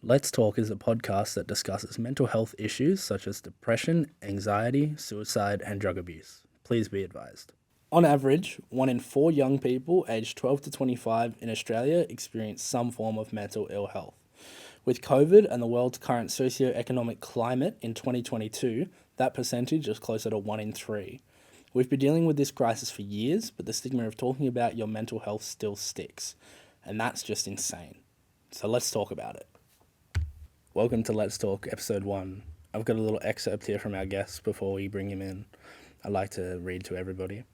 Let's Talk is a podcast that discusses mental health issues such as depression, anxiety, suicide, and drug abuse. Please be advised. On average, 1 in 4 young people aged 12 to 25 in Australia experience some form of mental ill health. With COVID and the world's current socio-economic climate in 2022, that percentage is closer to 1 in 3. We've been dealing with this crisis for years, but the stigma of talking about your mental health still sticks. And that's just insane. So let's talk about it. Welcome to Let's Talk, episode 1. I've got a little excerpt here from our guest before we bring him in. I'd like to read to everybody.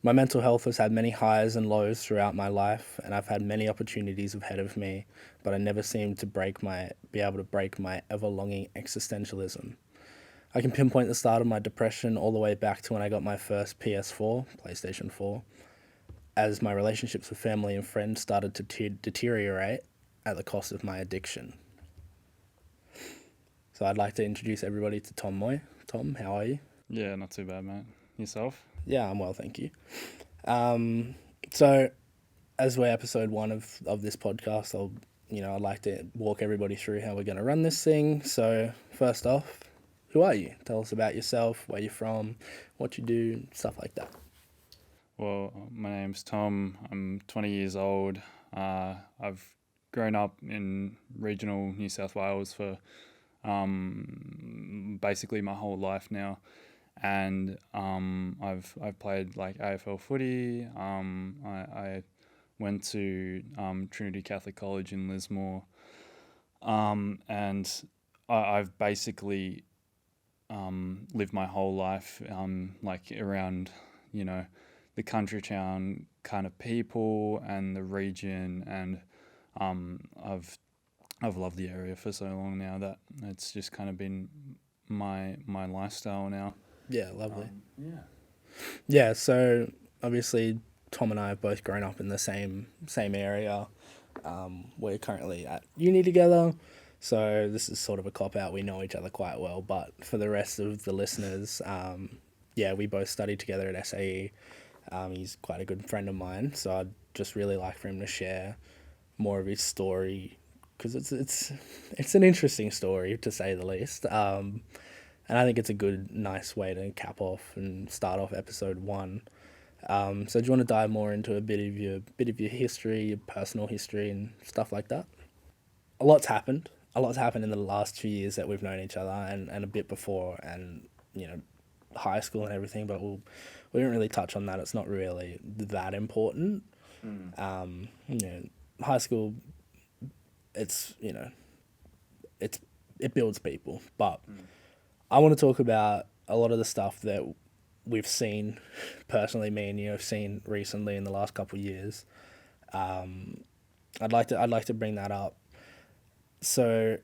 My mental health has had many highs and lows throughout my life, and I've had many opportunities ahead of me, but I never seemed to be able to break my ever-longing existentialism. I can pinpoint the start of my depression all the way back to when I got my first PS4, PlayStation 4, as my relationships with family and friends started to deteriorate at the cost of my addiction. So I'd like to introduce everybody to Tom Moy. Tom, how are you? Yeah, not too bad, mate. Yourself? Yeah, I'm well, thank you. So as we're episode 1 of this podcast, I'd like to walk everybody through how we're going to run this thing. So first off, who are you? Tell us about yourself, where you're from, what you do, stuff like that. Well, my name's Tom. I'm 20 years old. I've grown up in regional New South Wales for basically my whole life now, and I've played like AFL footy. I went to Trinity Catholic College in Lismore, and I've basically lived my whole life like around the country town kind of people and the region, and I've loved the area for so long now that it's just kind of been my lifestyle now. Yeah, lovely. Yeah. Yeah, so obviously Tom and I have both grown up in the same area. We're currently at uni together, so this is sort of a cop-out. We know each other quite well, but for the rest of the listeners, we both studied together at SAE. He's quite a good friend of mine, so I'd just really like for him to share more of his story, because it's an interesting story, to say the least. And I think it's a good, nice way to cap off and start off episode 1. So do you want to dive more into a bit of your history, your personal history, and stuff like that? A lot's happened. A lot's happened in the last 2 years that we've known each other, and a bit before, and high school and everything. But we didn't really touch on that. It's not really that important. High school, it builds people, but I want to talk about a lot of the stuff that we've seen, personally, me and you have seen recently in the last couple of years. I'd like to bring that up. So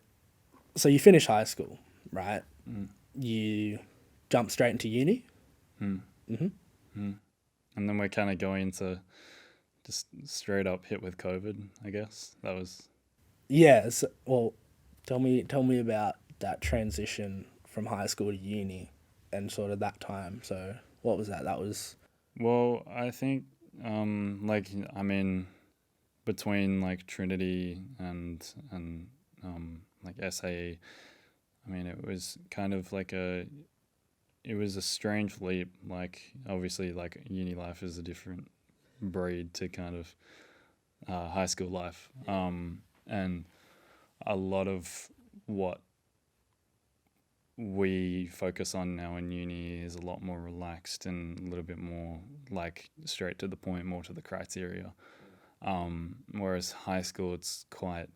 you finish high school, right? You jump straight into uni. And then we're kind of going into just straight up hit with COVID, I guess. That was... Yes. Well, tell me about that transition from high school to uni and sort of that time. So what was that? That was... Well, I think, between like Trinity and like SAE, it was kind of like it was a strange leap. Like, obviously, like uni life is a different breed to kind of high school life. And a lot of what we focus on now in uni is a lot more relaxed and a little bit more like straight to the point, more to the criteria. Whereas high school, it's quite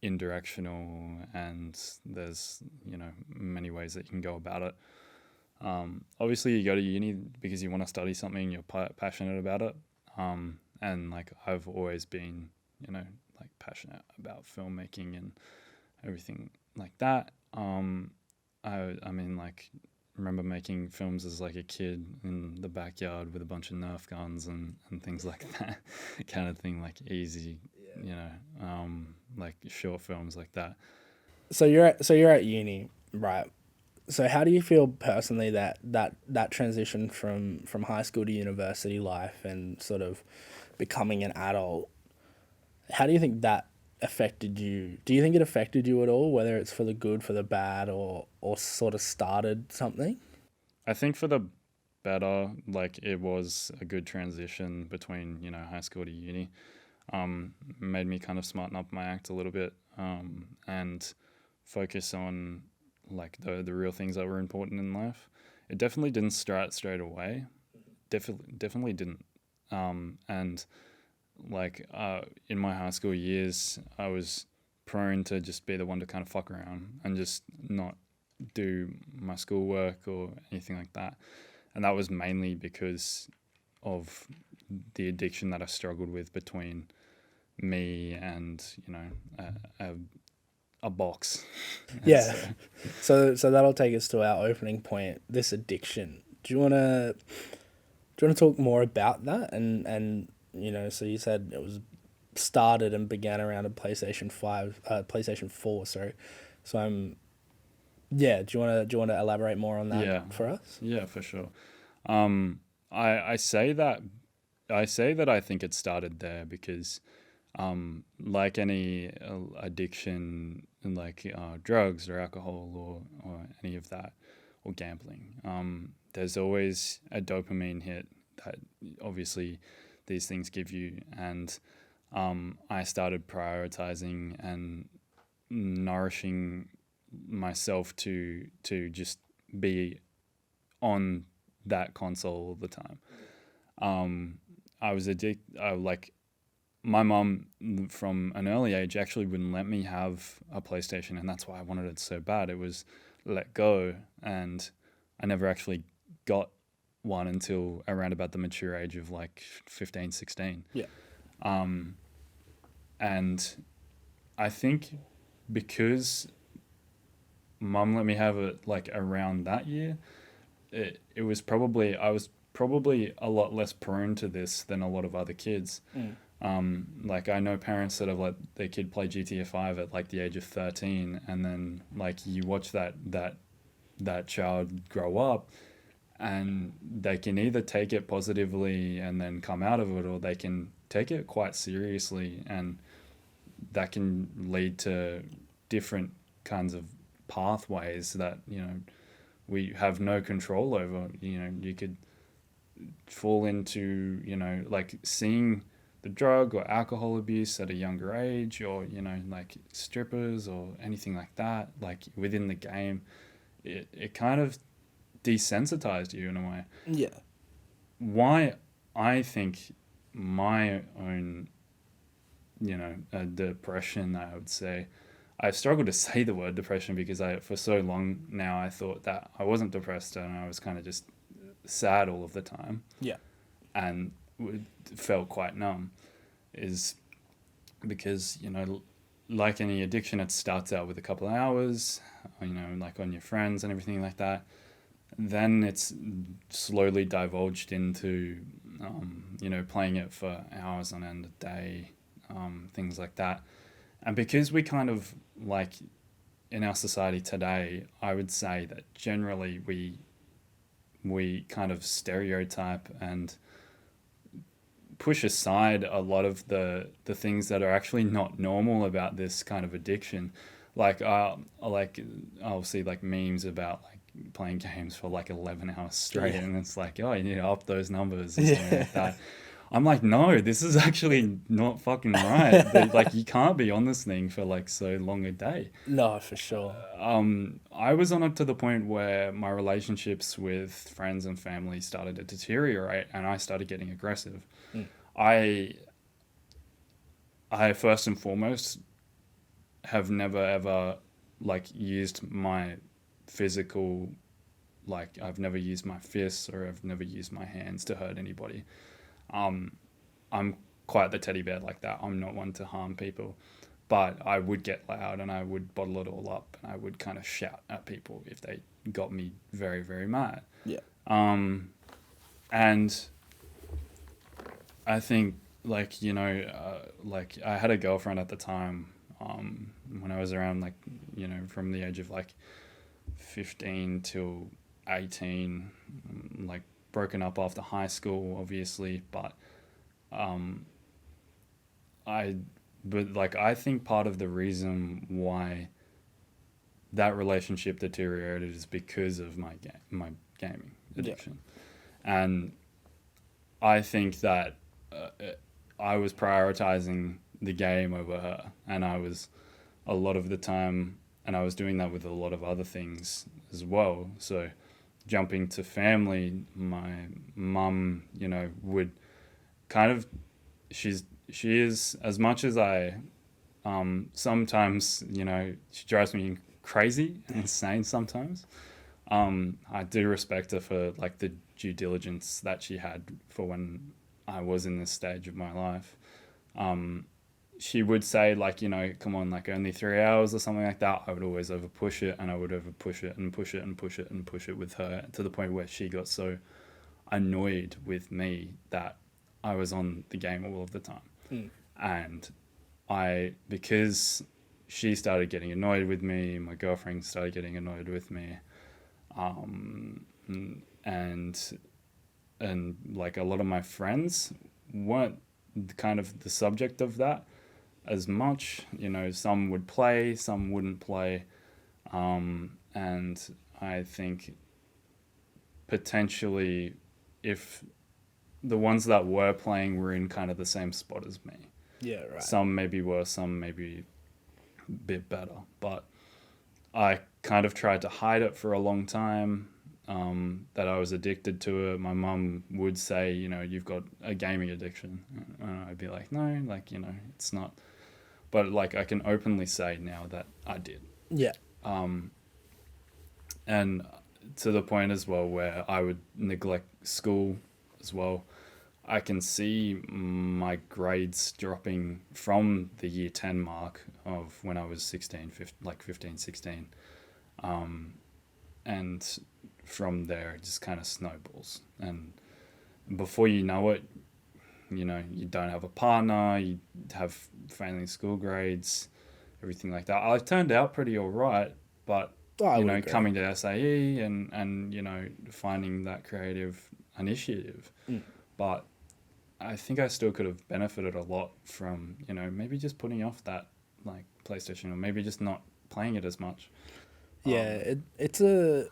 indirectional, and there's many ways that you can go about it. Obviously you go to uni because you want to study something, you're passionate about it, and like I've always been like passionate about filmmaking and everything like that. I remember making films as like a kid in the backyard with a bunch of Nerf guns and things like that kind of thing, like easy, like short films like that. So you're at uni, right? So how do you feel personally that transition from high school to university life and sort of becoming an adult? How do you think that affected you? Do you think it affected you at all, whether it's for the good, for the bad, or sort of started something? I think for the better, like it was a good transition between, high school to uni. Made me kind of smarten up my act a little bit, and focus on like the real things that were important in life. It definitely didn't start straight away. Definitely didn't. And like in my high school years, I was prone to just be the one to kind of fuck around and just not do my schoolwork or anything like that. And that was mainly because of the addiction that I struggled with between me and a box. Yeah. So that'll take us to our opening point. This addiction. Do you wanna talk more about that? And so you said it was started and began around a PlayStation 4. Sorry. So yeah. Do you wanna elaborate more on Yeah, that for us? yeah, for sure. Um, I say that I think it started there because, like any addiction, like drugs or alcohol or any of that, or gambling, there's always a dopamine hit that obviously these things give you. And I started prioritizing and nourishing myself to just be on that console all the time. I was addicted. Like my mom from an early age actually wouldn't let me have a PlayStation, and that's why I wanted it so bad. It was let go, and I never actually got one until around about the mature age of like 15, 16. Yeah. Um, and I think because mum let me have it like around that year, it was probably I was probably a lot less prone to this than a lot of other kids. Mm. Like I know parents that have let their kid play GTA 5 at like the age of 13, and then like you watch that child grow up, and they can either take it positively and then come out of it, or they can take it quite seriously, and that can lead to different kinds of pathways that we have no control over. You could fall into like seeing the drug or alcohol abuse at a younger age, or like strippers or anything like that, like within the game. It kind of desensitized you in a way. Yeah. Why I think my own depression, I would say, I struggle to say the word depression because I for so long now I thought that I wasn't depressed and I was kind of just sad all of the time Yeah. and felt quite numb, is because like any addiction, it starts out with a couple of hours, like on your friends and everything like that. Then it's slowly divulged into playing it for hours on end a day, things like that. And because we kind of like in our society today, I would say that generally we kind of stereotype and push aside a lot of the things that are actually not normal about this kind of addiction. Like I'll see like memes about like playing games for like 11 hours straight, Yeah. and it's like, oh, you need to up those numbers or something Yeah. like that. I'm like, no, this is actually not fucking right. Like you can't be on this thing for like so long a day. No, for sure. I was on it to the point where my relationships with friends and family started to deteriorate, and I started getting aggressive. Mm. I I first and foremost have never ever like used my physical, like I've never used my fists or I've never used my hands to hurt anybody. Um, I'm quite the teddy bear like that. I'm not one to harm people, but I would get loud and I would bottle it all up and I would kind of shout at people if they got me very, very mad. Yeah. Um, and I think like I had a girlfriend at the time, when I was around like, from the age of like 15 till 18, like broken up after high school, obviously, but, I but like I think part of the reason why that relationship deteriorated is because of my gaming addiction, and I think that uh, I was prioritizing the game over her, and I was a lot of the time, and I was doing that with a lot of other things as well. So jumping to family, my mum, would kind of she is, as much as I sometimes, she drives me crazy and insane sometimes. I do respect her for like the due diligence that she had for when I was in this stage of my life. She would say like, come on, like only 3 hours or something like that. I would always over push it, and I would over push it and push it and push it and push it with her, to the point where she got so annoyed with me that I was on the game all of the time. And because she started getting annoyed with me, my girlfriend started getting annoyed with me, and like a lot of my friends weren't kind of the subject of that as much. Some would play, some wouldn't play, and I think potentially if the ones that were playing were in kind of the same spot as me. Yeah, right. Some maybe worse, some maybe a bit better. But I kind of tried to hide it for a long time, that I was addicted to it. My mum would say, you've got a gaming addiction. And I'd be like, no, like, it's not. But like I can openly say now that I did. Yeah. And to the point as well where I would neglect school as well. I can see my grades dropping from the year 10 mark of when I was 16, 15, 16. And from there, it just kind of snowballs. And before you know it, you don't have a partner, you have failing school grades, everything like that. I turned out pretty all right, but, coming to SAE and finding that creative initiative. But I think I still could have benefited a lot from, maybe just putting off that like PlayStation, or maybe just not playing it as much. Yeah, it's a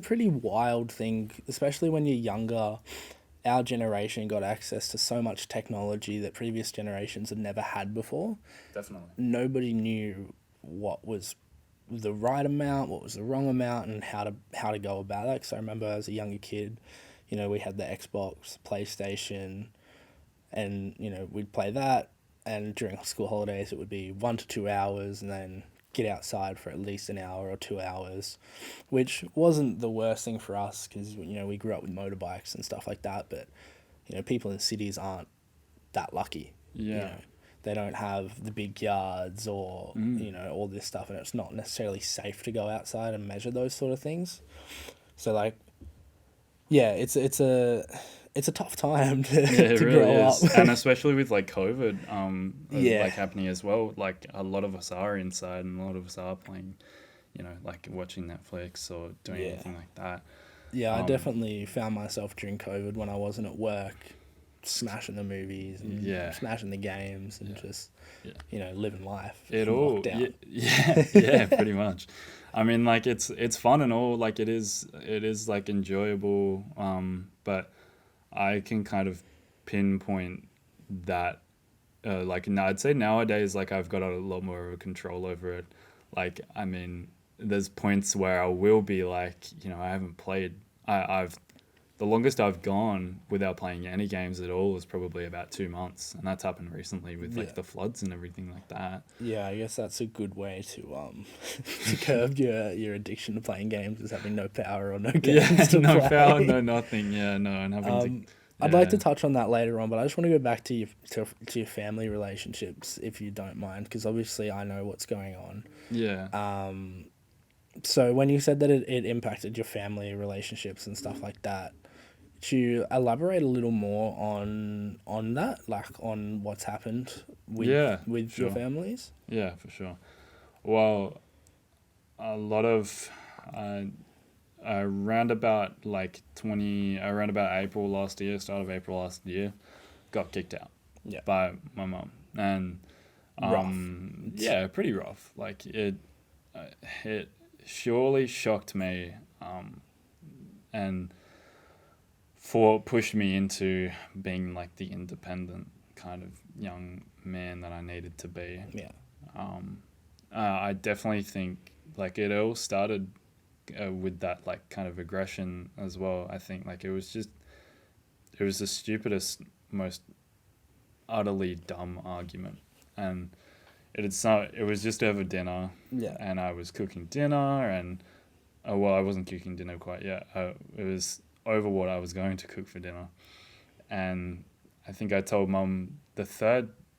pretty wild thing, especially when you're younger. Our generation got access to so much technology that previous generations had never had before. Definitely. Nobody knew what was the right amount, what was the wrong amount, and how to go about that. Because I remember as a younger kid, we had the Xbox, PlayStation, and we'd play that, and during school holidays it would be 1 to 2 hours, and then get outside for at least an hour or 2 hours, which wasn't the worst thing for us because we grew up with motorbikes and stuff like that. But people in cities aren't that lucky. Yeah. They don't have the big yards or all this stuff, and it's not necessarily safe to go outside and measure those sort of things. So like, yeah, it's a tough time to, to really grow is. up. And especially with like COVID, Yeah. like happening as well. Like a lot of us are inside, and a lot of us are playing, like watching Netflix or doing anything like that. Yeah, I definitely found myself during COVID when I wasn't at work, smashing the movies and smashing the games and just living life. Yeah, pretty much. I mean, like it's fun and all, like it is like enjoyable, but I can kind of pinpoint that, I'd say nowadays, like I've got a lot more control over it. Like, I mean, there's points where I will be like, I haven't played. The longest I've gone without playing any games at all is probably about 2 months, and that's happened recently with like the floods and everything like that. Yeah, I guess that's a good way to to curb your addiction to playing games, is having no power or no games to no play. power, no nothing. Yeah, no, and having to. I'd like to touch on that later on, but I just want to go back to your family relationships, if you don't mind, because obviously I know what's going on. Yeah. So when you said that it impacted your family relationships and stuff like that, could you elaborate a little more on that, like on what's happened with your families? Yeah, for sure. Well, a lot of around about April last year, start of April last year, got kicked out by my mum, and Rough. Yeah, pretty rough. Like it surely shocked me, and pushed me into being like the independent kind of young man that I needed to be. Yeah. I definitely think like it all started with that like kind of aggression as well. I think like it was the stupidest, most utterly dumb argument, and it was just over dinner, Yeah. and I was cooking dinner, and well, I wasn't cooking dinner quite yet. It was over what I was going to cook for dinner, and I think I told mum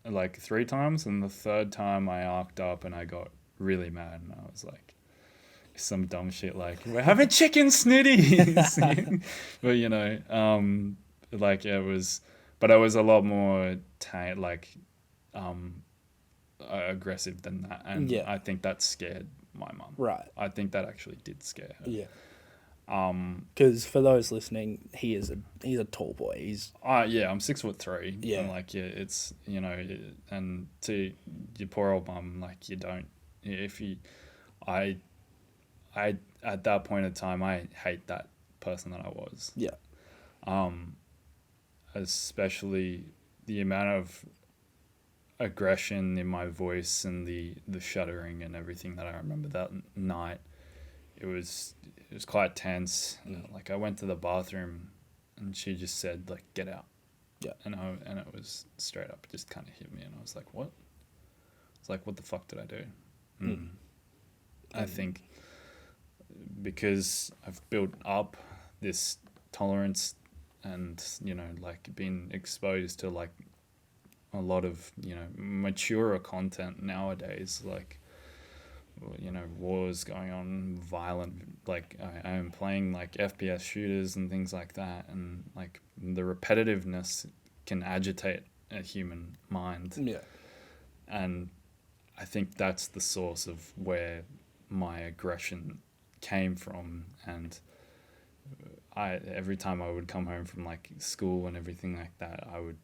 like 3 times, and the third time I arced up and I got really mad, and I was like, some dumb shit like, we're having chicken snitties. But like it was, but I was a lot more aggressive than that, and Yeah. I think that scared my mum. Right. I think that actually did scare her. Yeah. Because for those listening, he's a tall boy. He's Yeah, I'm 6'3". Yeah. And like, yeah, it's and to your poor old mum, like you don't, if you, I at that point in time, I hate that person that I was. Yeah. Especially the amount of aggression in my voice and the shuddering and everything that I remember that night. It was quite tense. Like I went to the bathroom, and she just said like, "Get out." Yeah. And it was straight up, just kind of hit me, and I was like, "What?" It's like, "What the fuck did I do?" I think because I've built up this tolerance, and like been exposed to like a lot of maturer content nowadays, like wars going on, violent, like I am playing like FPS shooters and things like that, and like the repetitiveness can agitate a human mind. Yeah. And I think that's the source of where my aggression came from. And every time I would come home from like school and everything like that, I would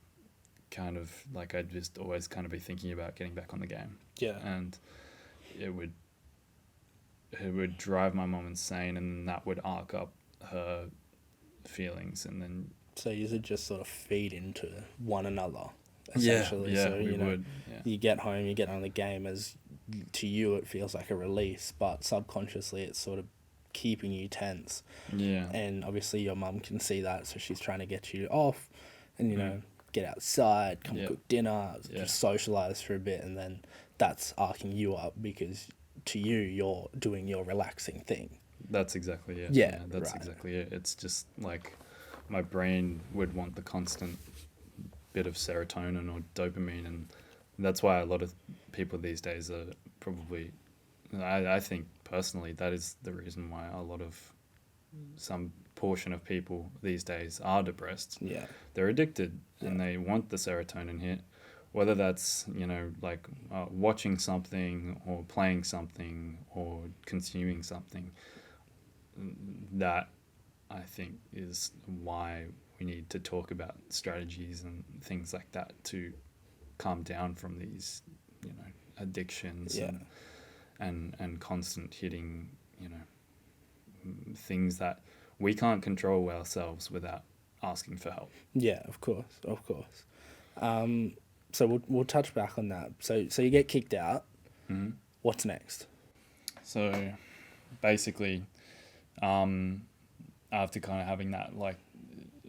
kind of like, I'd just always kind of be thinking about getting back on the game. Yeah. And it would drive my mom insane, and that would arc up her feelings, and then So you should just sort of feed into one another, yeah, essentially. yeah, So, we would. Yeah. you get home, you get on the game, as to you it feels like a release, but subconsciously it's sort of keeping you tense. Yeah. And obviously your mum can see that, so she's trying to get you off and, get outside, come Yeah. cook dinner, Yeah. just socialise for a bit, and then that's arcing you up because to you, you're doing your relaxing thing. That's exactly it. Yeah, That's right. exactly it. It's just like my brain would want the constant bit of serotonin or dopamine, and that's why a lot of people these days are probably, I think personally, that is the reason why some portion of people these days are depressed. Yeah. They're addicted, and they want the serotonin hit, whether that's like watching something or playing something or consuming something. That I think is why we need to talk about strategies and things like that to calm down from these addictions. Yeah. and constant hitting things that we can't control ourselves without asking for help. Yeah, of course. So we'll touch back on that. So you get kicked out. Mm-hmm. What's next? So basically, after kind of having that like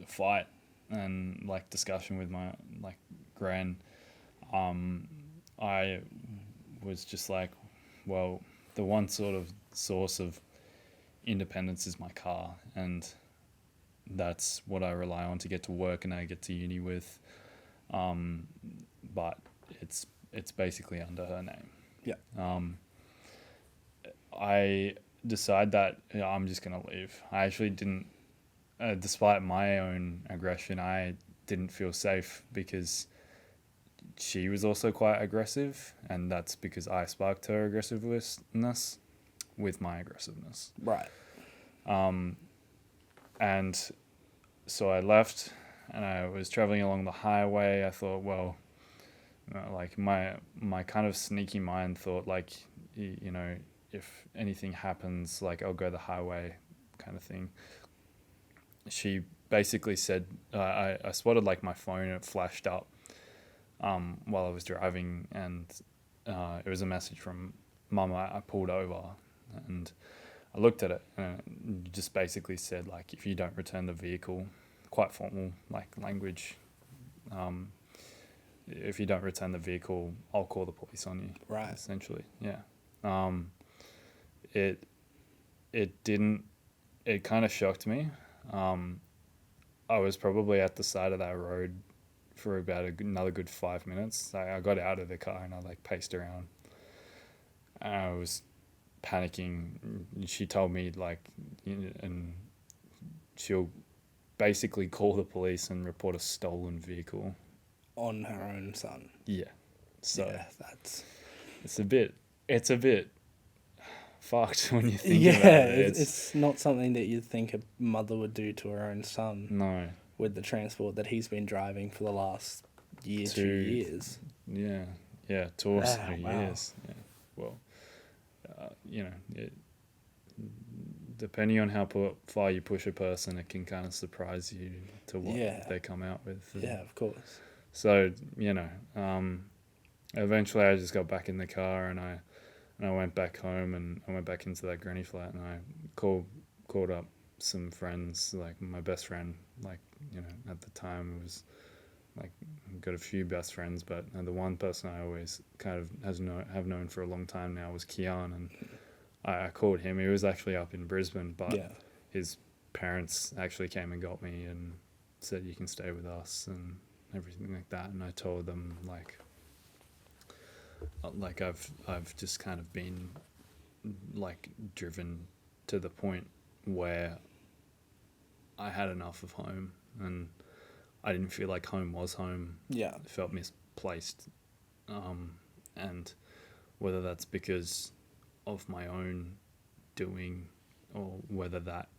fight and like discussion with my like gran, I was just like, well, the one sort of source of independence is my car, and that's what I rely on to get to work and I get to uni with. But it's basically under her name. Yeah. I decide that I'm just gonna leave. I actually didn't, despite my own aggression, I didn't feel safe because she was also quite aggressive, and that's because I sparked her aggressiveness with my aggressiveness. Right. And so I left, and I was traveling along the highway. I thought, well, Like my kind of sneaky mind thought like, you know, if anything happens, like I'll go the highway, kind of thing. She basically said, I spotted like my phone and it flashed up while I was driving, and it was a message from Mum. I pulled over and I looked at it, and it just basically said like, if you don't return the vehicle, quite formal like language. If you don't return the vehicle, I'll call the police on you. Right. Essentially, yeah. It it didn't. It kind of shocked me. I was probably at the side of that road for about another good 5 minutes. I got out of the car and I like paced around. And I was panicking. She told me like, and she'll basically call the police and report a stolen vehicle. On her own son. Yeah. So Yeah, that's... it's a bit fucked when you think Yeah, about it. it's not something that you'd think a mother would do to her own son No. with the transport that he's been driving for the last year, 2 years. Yeah. Yeah, 2 or so wow. years. Yeah. Well, you know, depending on how far you push a person, it can kind of surprise you to what they come out with. And yeah, of course. so, you know, eventually I just got back in the car and I went back home, and I went back into that granny flat, and I called up some friends, like my best friend, like, you know, at the time it was like, I've got a few best friends, but the one person I always kind of have known for a long time now was Kian, and I called him. He was actually up in Brisbane, but his parents actually came and got me and said, you can stay with us and everything like that. And I told them like I've just kind of been like driven to the point where I had enough of home, and I didn't feel like home was home. Yeah. It felt misplaced. And whether that's because of my own doing, or whether that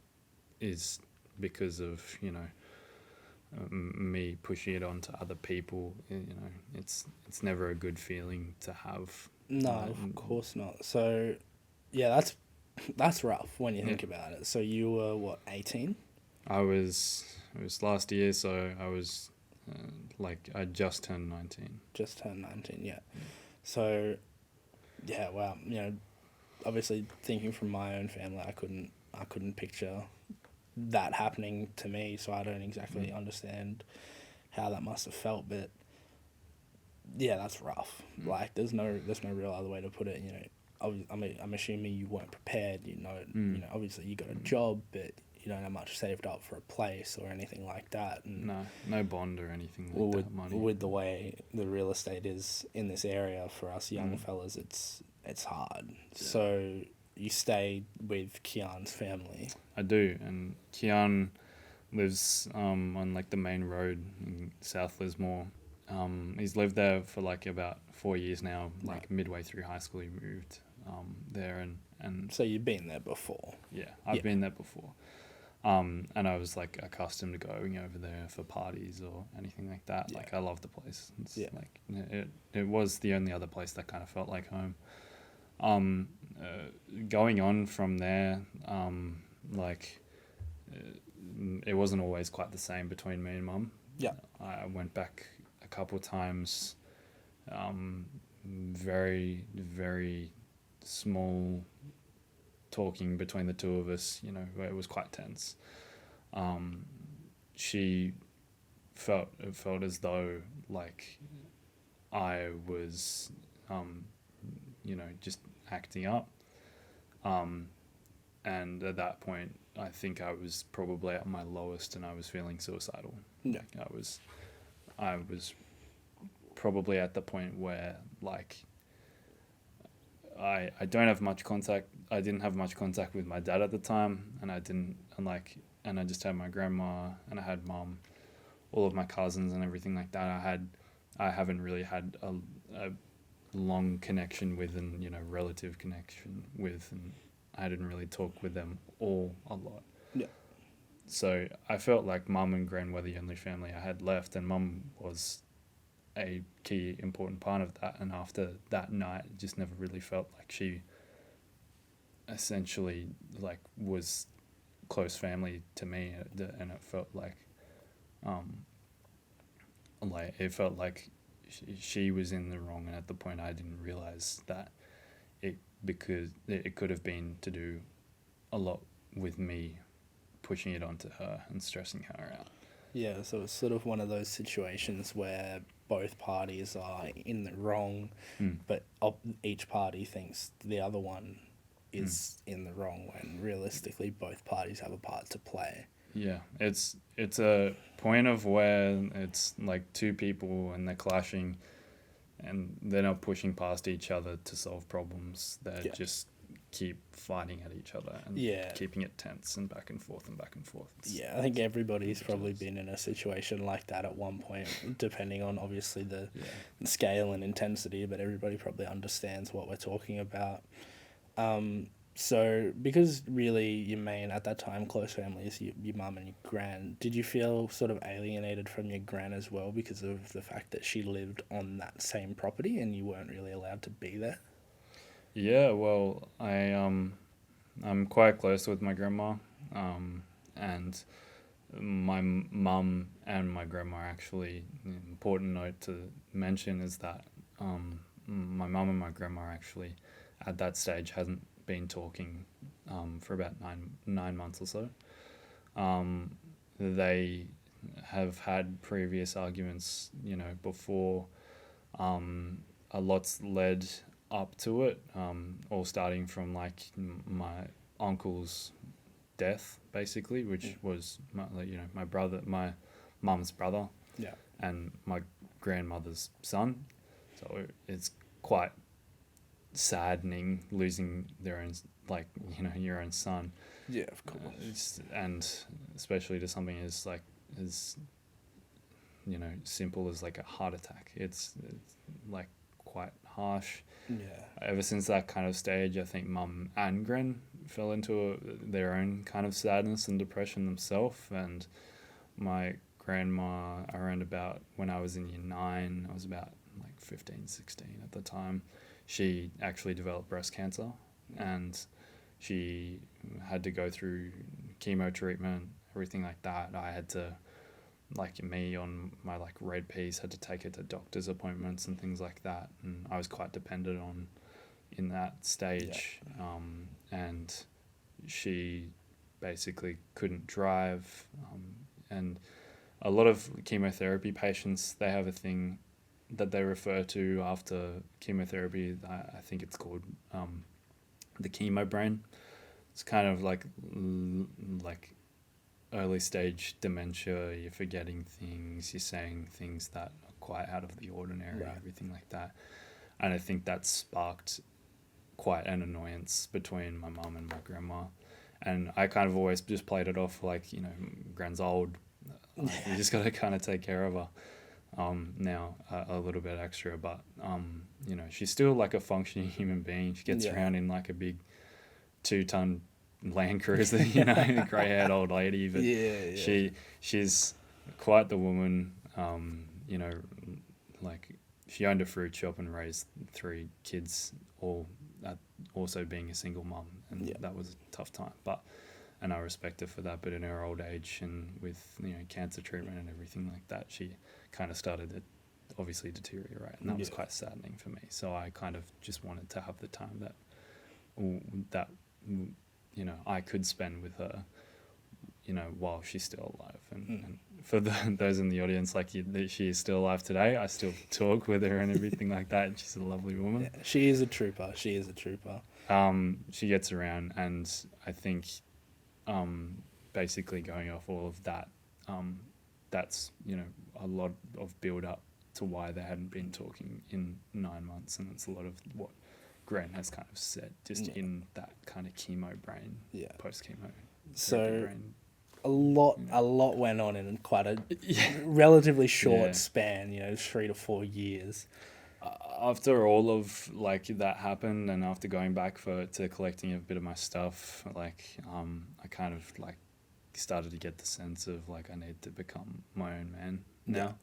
is because of, you know, me pushing it on to other people, you know, it's never a good feeling to have. No, of course not. So, yeah, that's rough when you think about it. So you were, what, 18? It was last year, so I was like, I just turned 19. Just turned 19, yeah. So, yeah, wow. You know, obviously thinking from my own family, I couldn't picture that happening to me, so I don't exactly understand how that must have felt, but yeah, that's rough. Like, there's no real other way to put it. You know, I'm assuming you weren't prepared. You know, obviously you got a job, but you don't have much saved up for a place or anything like that. And no bond or anything like that. Money. With the way the real estate is in this area for us young fellas, it's hard. Yeah. So you stay with Kian's family. I do, and Kian lives on like the main road in South Lismore. He's lived there for like about 4 years now. Like midway through high school, he moved there, and so you've been there before. Yeah, I've been there before, and I was like accustomed to going over there for parties or anything like that. Yeah. Like, I love the place. It's like it was the only other place that kind of felt like home. Going on from there, it wasn't always quite the same between me and Mum. Yeah, I went back a couple of times. Very, very small talking between the two of us. You know, it was quite tense. She felt as though like I was, you know, just acting up. And at that point, I think I was probably at my lowest, and I was feeling suicidal. Yeah. Like I was probably at the point where like I don't have much contact. I didn't have much contact with my dad at the time, and I just had my grandma, and I had Mum, all of my cousins and everything like that. I haven't really had a long connection with, and, you know, relative connection with, and I didn't really talk with them all a lot. Yeah. So I felt like Mum and Gran were the only family I had left, and Mum was a key important part of that. And after that night, it just never really felt like she essentially like was close family to me, and it felt like it felt like she was in the wrong, and at the point I didn't realize that because it could have been to do a lot with me pushing it onto her and stressing her out. Yeah, so it's sort of one of those situations where both parties are in the wrong, but each party thinks the other one is in the wrong when realistically both parties have a part to play. Yeah, it's a point of where it's like two people and they're clashing, and they're not pushing past each other to solve problems. They just keep fighting at each other and keeping it tense and back and forth and back and forth. I think everybody's probably been in a situation like that at one point, depending on obviously the scale and intensity, but everybody probably understands what we're talking about. So because really your main, at that time, close family is your mum and your gran, did you feel sort of alienated from your gran as well because of the fact that she lived on that same property and you weren't really allowed to be there? Yeah, well, I'm quite close with my grandma, and my mum and my grandma actually. An important note to mention is that my mum and my grandma actually, at that stage, hasn't been talking for about nine months or so. They have had previous arguments, before. A lot's led up to it, all starting from like my uncle's death, basically, which was my brother, my mum's brother, and my grandmother's son. So it's quite saddening losing their own, your own son. Yeah, of course. And especially to something as simple as like a heart attack. It's like quite harsh. Yeah. Ever since that kind of stage, I think mum and gran fell into their own kind of sadness and depression themselves. And my grandma, around about when I was in year 9, I was about like 15, 16 at the time, she actually developed breast cancer, and she had to go through chemo treatment, everything like that. I had to, like me on my like red piece, had to take her to doctor's appointments and things like that, and I was quite dependent on in that stage. And she basically couldn't drive, and a lot of chemotherapy patients, they have a thing that they refer to after chemotherapy. I think it's called the chemo brain. It's kind of like early stage dementia. You're forgetting things, you're saying things that are quite out of the ordinary, everything like that. And I think that sparked quite an annoyance between my mum and my grandma. And I kind of always just played it off like, Gran's old. You just got to kind of take care of her. Now a little bit extra, but she's still like a functioning human being. She gets around in like a big 2-ton Land Cruiser, grey-haired old lady, but she's quite the woman. Like she owned a fruit shop and raised 3 kids, all also being a single mum, and that was a tough time. And I respect her for that. But in her old age and with cancer treatment and everything like that, she kind of started to obviously deteriorate, and that was quite saddening for me. So I kind of just wanted to have the time that I could spend with her, while she's still alive. And for those in the audience, she is still alive today. I still talk with her and everything like that. And she's a lovely woman. Yeah, she is a trooper. She gets around, and I think basically going off all of that, that's a lot of build up to why they hadn't been talking in 9 months, and it's a lot of what Gran has kind of said just in that kind of chemo brain, post chemo. So brain. a lot went on in quite a relatively short span, 3 to 4 years. After all of that happened, and after going back to collecting a bit of my stuff, I kind of started to get the sense of I need to become my own man now.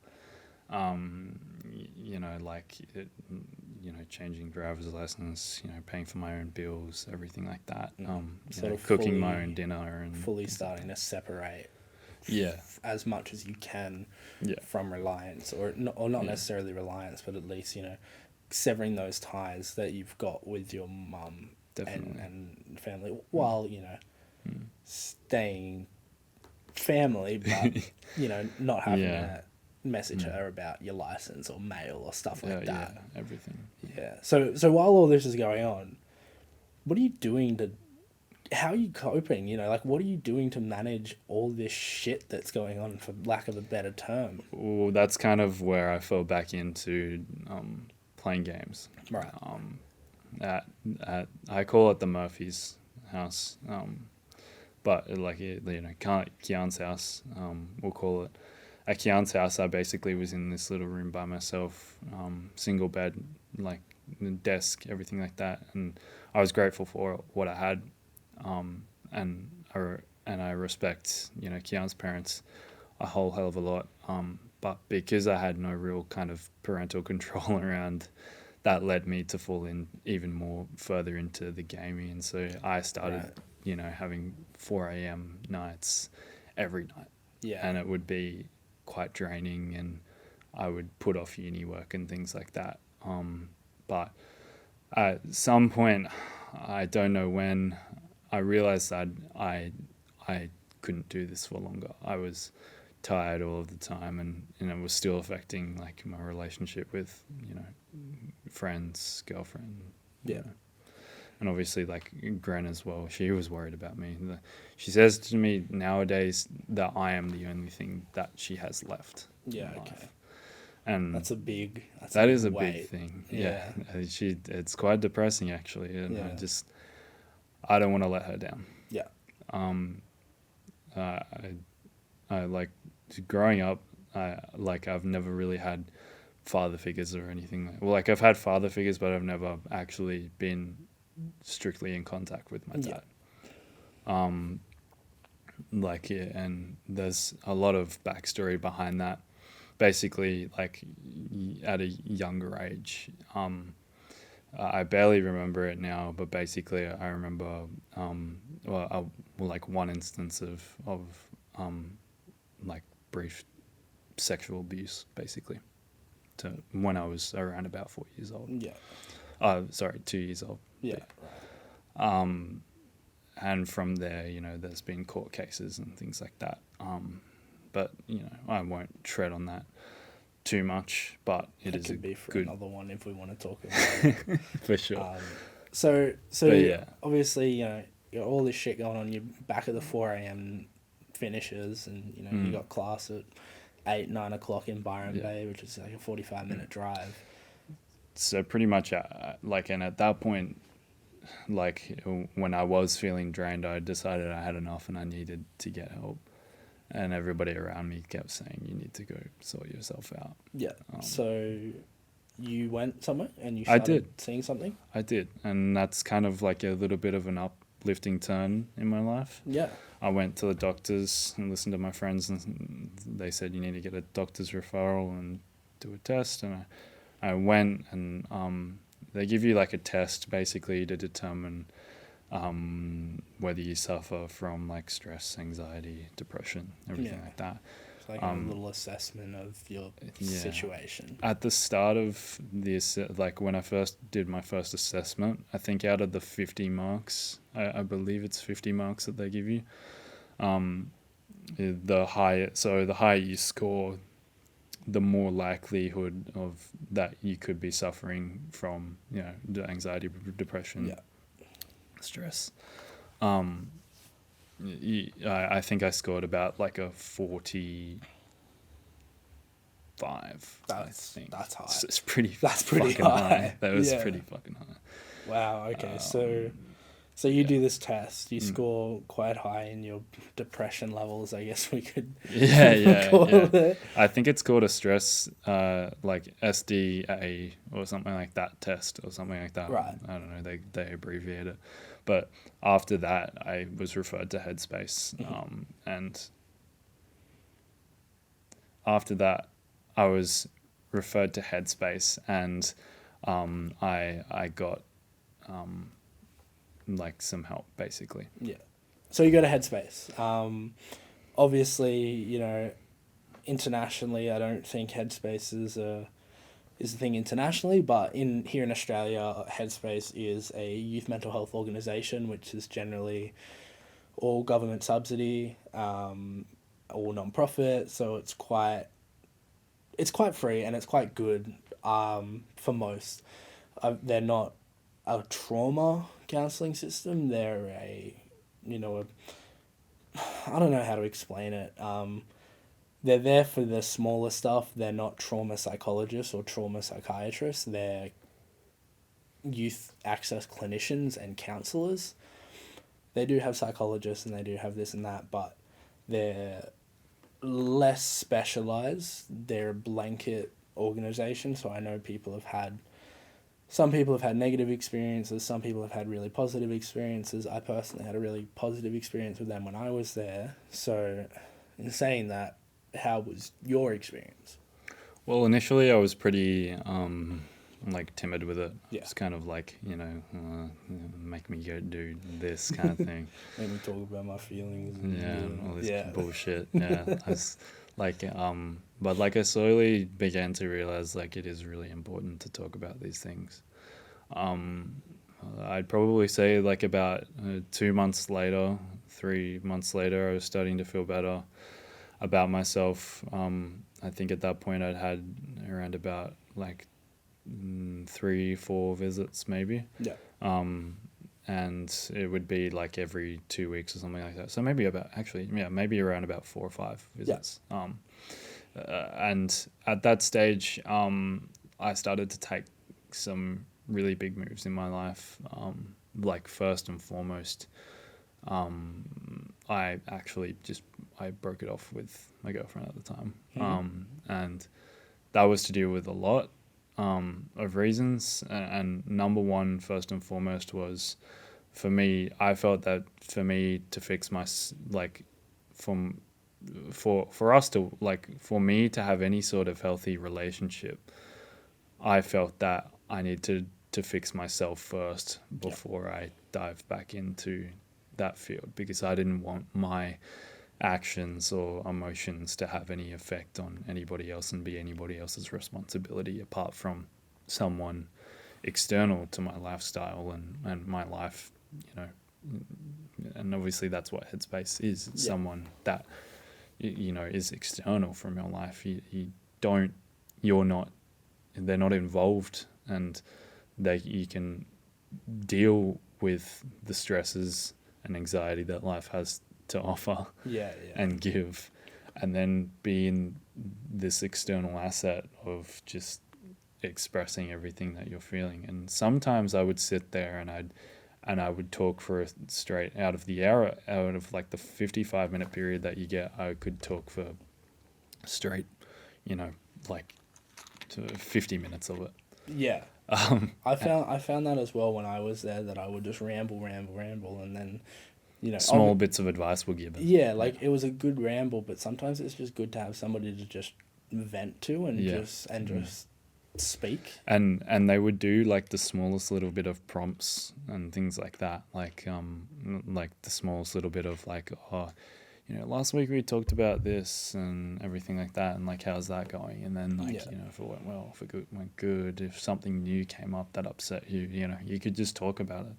Like changing driver's license, paying for my own bills, everything like that. Sort of Cooking my fully- own dinner and fully things like starting to separate that. Yeah, as much as you can yeah, from reliance, or not Yeah. necessarily reliance, but at least severing those ties that you've got with your mum definitely. and family, while staying family, but not having Yeah. to message her about your license or mail or stuff Yeah, like that. yeah, everything. Yeah. So while all this is going on, what are you doing to? How are you coping? Like, what are you doing to manage all this shit that's going on, for lack of a better term? Well, that's kind of where I fell back into playing games. Right. At I call it the Murphy's house, but Kian's house, we'll call it. At Kian's house, I basically was in this little room by myself, single bed, like desk, everything like that, and I was grateful for what I had, and I respect Kian's parents a whole hell of a lot, but because I had no real kind of parental control around, that led me to fall in even more further into the gaming, and so I started having 4 a.m. nights every night, Yeah. and it would be quite draining, and I would put off uni work and things like that. But at some point, I don't know when, I realized that I couldn't do this for longer. I was tired all of the time, and it was still affecting like my relationship with friends, girlfriend. Yeah. And obviously like Gren as well. She was worried about me. She says to me nowadays that I am the only thing that she has left. Yeah. in Okay. life. And That's a big. that is a weight. big thing. Yeah. It's quite depressing actually, and Yeah. I don't want to let her down. Yeah. I like growing up. I've never really had father figures or anything. Like I've had father figures, but I've never actually been strictly in contact with my dad. And there's a lot of backstory behind that. Basically, like at a younger age, I barely remember it now, but basically I remember like one instance of like brief sexual abuse, basically, to when I was around about 4 years old. Yeah. 2 years old. Yeah. And from there, there's been court cases and things like that. But I won't tread on that too much. But it is could a be for good another one if we want to talk about it. for sure. So But yeah. obviously, you got all this shit going on. You're back at the 4 a.m. finishes, and you got class at 8, 9 o'clock in Byron Bay, which is like a 45-minute drive. So pretty much, and at that point, like when I was feeling drained, I decided I had enough and I needed to get help. And everybody around me kept saying, "You need to go sort yourself out." Yeah. So you went somewhere and you I started did. seeing something? I did, and that's kind of like a little bit of an uplifting turn in my life. Yeah. I went to the doctors and listened to my friends, and they said you need to get a doctor's referral and do a test. And I went, and they give you like a test basically to determine whether you suffer from like stress, anxiety, depression, everything like that. It's like a little assessment of your situation. At the start of like when I first did my first assessment, I think out of the 50 marks, I believe it's 50 marks that they give you, the higher you score, the more likelihood of that you could be suffering from, the anxiety, depression, stress. I think I scored about like a 45. That's high. So it's pretty. That's pretty fucking high. That was Yeah. pretty fucking high. Wow. Okay. So you do this test. You score quite high in your depression levels. I guess we could. call it. I think it's called a stress, like SDA or something like that test or something like that. Right. I don't know. They abbreviate it, but after that, I was referred to Headspace, and after that, I was referred to Headspace, and I got like some help basically. Yeah. So you go to Headspace. Obviously, internationally, I don't think Headspace is a thing internationally, but here in Australia, Headspace is a youth mental health organisation, which is generally all government subsidy, all non-profit. So it's quite free and it's quite good for most. They're not a trauma counselling system. They're I don't know how to explain it. They're there for the smaller stuff. They're not trauma psychologists or trauma psychiatrists. They're youth access clinicians and counsellors. They do have psychologists and they do have this and that, but they're less specialised. They're a blanket organisation, so I know some people have had negative experiences, some people have had really positive experiences. I personally had a really positive experience with them when I was there. So in saying that, how was your experience? Well, initially I was pretty like timid with it. Yeah. It's kind of like, make me go do this kind of thing. Make me talk about my feelings. And all this bullshit. Yeah. I was like, but like I slowly began to realize like it is really important to talk about these things. I'd probably say like about 2 months later, 3 months later, I was starting to feel better about myself. I think at that point I'd had around about like 3-4 visits maybe. Yeah. And it would be like every 2 weeks or something like that. So maybe maybe around about 4 or 5 visits. Yeah. And at that stage, I started to take some really big moves in my life. Like first and foremost, I broke it off with my girlfriend at the time. And that was to do with a lot of reasons. And number one, first and foremost, was for me, I felt that for me to fix my, like, for us to, like, for me to have any sort of healthy relationship, I felt that I needed to fix myself first before I dived back into that field, because I didn't want my actions or emotions to have any effect on anybody else and be anybody else's responsibility apart from someone external to my lifestyle and my life, and obviously that's what Headspace is. It's someone that is external from your life. They're not involved, and you can deal with the stresses and anxiety that life has to offer and give, and then being this external asset of just expressing everything that you're feeling. And sometimes I would sit there and I would talk for a straight out of like the 55-minute period that you get, I could talk for straight, like to 50 minutes of it. Yeah. I found that as well when I was there, that I would just ramble, and then, small bits of advice were given. Yeah, like it was a good ramble, but sometimes it's just good to have somebody to just vent to and just speak. And they would do like the smallest little bit of prompts and things like that, like the smallest little bit of like, last week we talked about this and everything like that, and like, how's that going? And then like, if it went well, if it went good, if something new came up that upset you, you could just talk about it.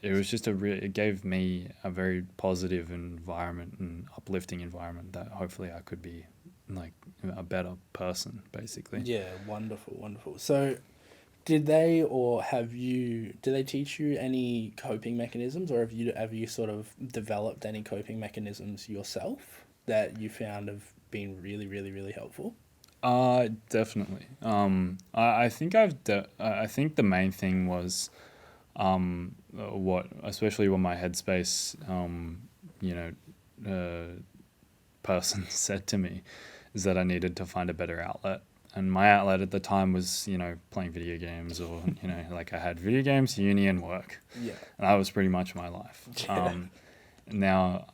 It was just it gave me a very positive environment and uplifting environment that hopefully I could be like a better person, basically. Yeah, wonderful. So did they teach you any coping mechanisms, or have you sort of developed any coping mechanisms yourself that you found have been really, really, really helpful? Definitely. I think I think the main thing was especially when my Headspace person said to me, is that I needed to find a better outlet. And my outlet at the time was, playing video games, or, like I had video games, uni, and work. Yeah. And that was pretty much my life. Yeah. Now,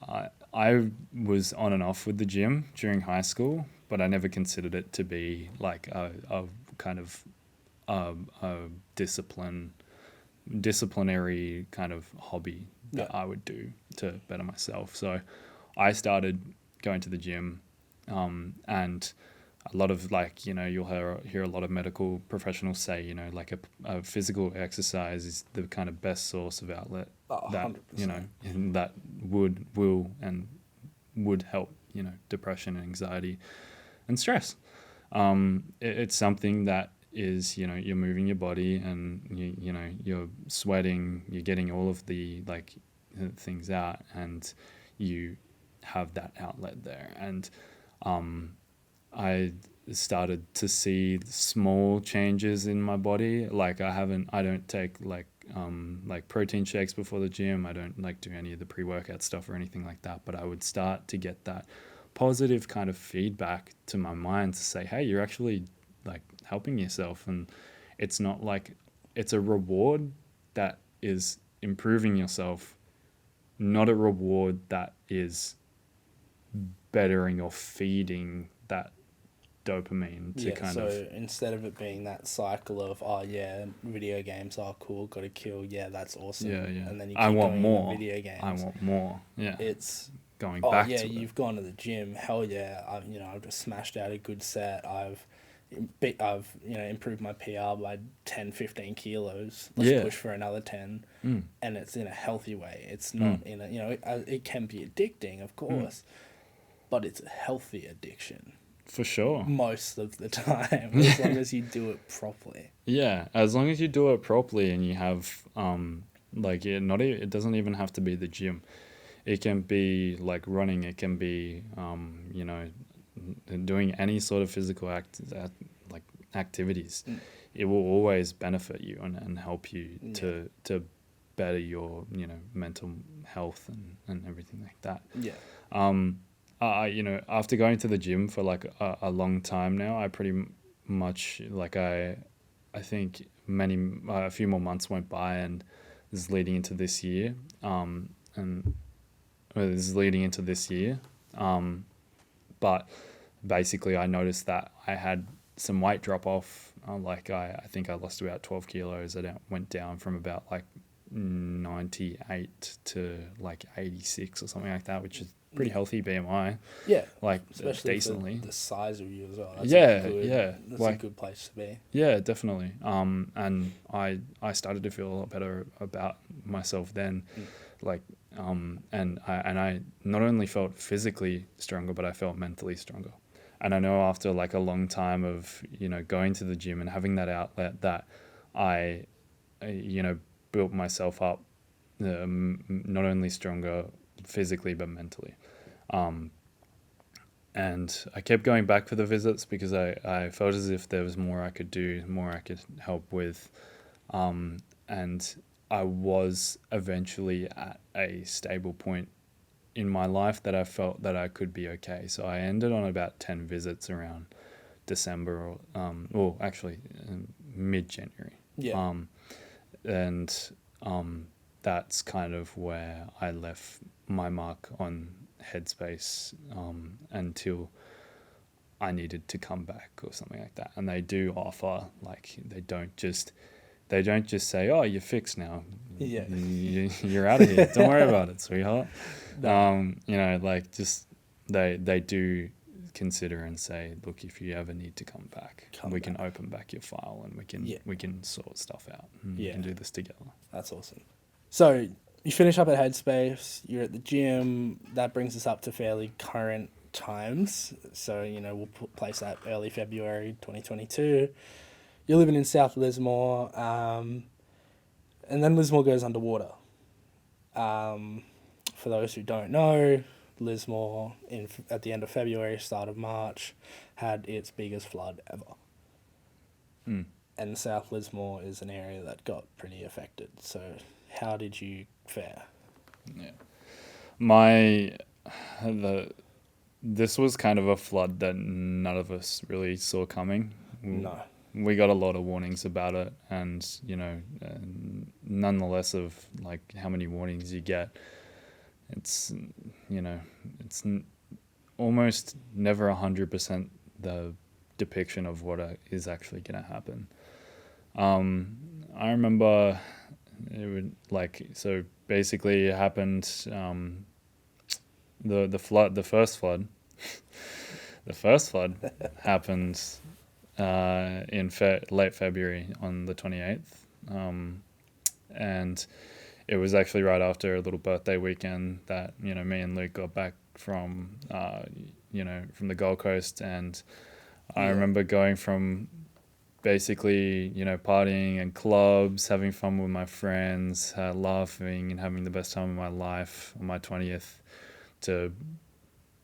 I was on and off with the gym during high school, but I never considered it to be like a kind of a disciplinary kind of hobby that Yeah. I would do to better myself. So I started going to the gym, and a lot of like, you'll hear a lot of medical professionals say, like a physical exercise is the kind of best source of outlet Oh, that 100%. that will and would help depression, anxiety, and stress. It's something that is, you're moving your body, and you're sweating, you're getting all of the like things out, and you have that outlet there. And I started to see small changes in my body. Like I don't take like protein shakes before the gym. I don't like do any of the pre-workout stuff or anything like that, but I would start to get that positive kind of feedback to my mind to say, hey, you're actually like helping yourself. And it's not like, it's a reward that is improving yourself, not a reward that is bettering or feeding that dopamine to Yeah, so instead of it being that cycle of, oh yeah, video games are cool, gotta kill, yeah, that's awesome. yeah, yeah, And then you I keep want going more, into video games. I want more, yeah, It's, going oh back yeah, to it. you've gone to the gym, hell yeah, I've just smashed out a good set. I've improved my PR by 10, 15 kilos. Let's Yeah. push for another 10. Mm. And it's in a healthy way. It's not in a, it can be addicting, of course, but it's a healthy addiction For sure. most of the time, as long as you do it properly. Yeah, as long as you do it properly and you have like it doesn't even have to be the gym. It can be like running, it can be doing any sort of physical like activities. It will always benefit you and help you to better your mental health and everything like that. Yeah. After going to the gym for like a long time now, I pretty much like I think a few more months went by, and this is leading into this year. But basically, I noticed that I had some weight drop off. I think I lost about 12 kilos. Went down from about like 98 to like 86 or something like that, which is pretty healthy BMI. Yeah. Like Especially decently. for the size of you as well. That's That's like, a good place to be. Yeah, definitely. And I started to feel a lot better about myself then. And I not only felt physically stronger, but I felt mentally stronger. And I know after like a long time of going to the gym and having that outlet, that I built myself up, not only stronger physically but mentally. And I kept going back for the visits because I felt as if there was more I could do, more I could help with. And I was eventually at a stable point in my life that I felt that I could be okay. So I ended on about 10 visits around December or actually mid-January. Yeah. And that's kind of where I left my mark on Headspace until I needed to come back or something like that. And they do offer, like, they don't just say, oh, you're fixed now. Yeah. You're out of here. Don't worry about it, sweetheart. No. They do consider and say, look, if you ever need to come back, we can open back your file and we can sort stuff out. And we can do this together. That's awesome. So you finish up at Headspace, you're at the gym. That brings us up to fairly current times. So, we'll place that early February 2022. You're living in South Lismore, and then Lismore goes underwater. For those who don't know, Lismore at the end of February, start of March, had its biggest flood ever. And South Lismore is an area that got pretty affected. So how did you fare? Yeah. This was kind of a flood that none of us really saw coming. No. We got a lot of warnings about it, and nonetheless of like how many warnings you get, it's, you know, it's almost never 100% the depiction of what is actually going to happen. I remember it would like, so basically it happened, the first flood, the first flood happened in late February on the 28th. And it was actually right after a little birthday weekend that, me and Luke got back from, from the Gold Coast. And I remember going from basically, partying and clubs, having fun with my friends, laughing and having the best time of my life on my 20th, to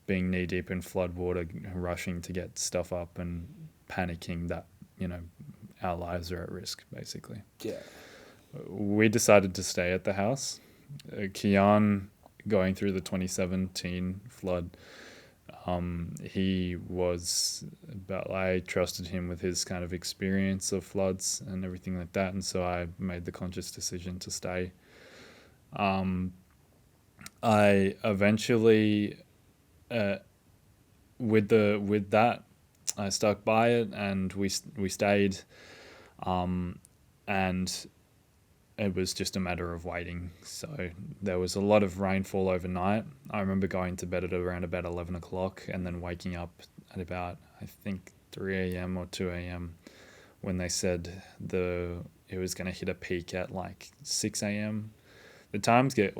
being knee deep in flood water, rushing to get stuff up and panicking that, our lives are at risk, basically. Yeah. We decided to stay at the house. Kian, going through the 2017 flood, he was, but I trusted him with his kind of experience of floods and everything like that, and so I made the conscious decision to stay. I eventually, with that, I stuck by it, and we stayed, and it was just a matter of waiting. So there was a lot of rainfall overnight. I remember going to bed at around about 11 o'clock and then waking up at about, I think, 3 a.m. or 2 a.m. when they said it was going to hit a peak at like 6 a.m. The times kept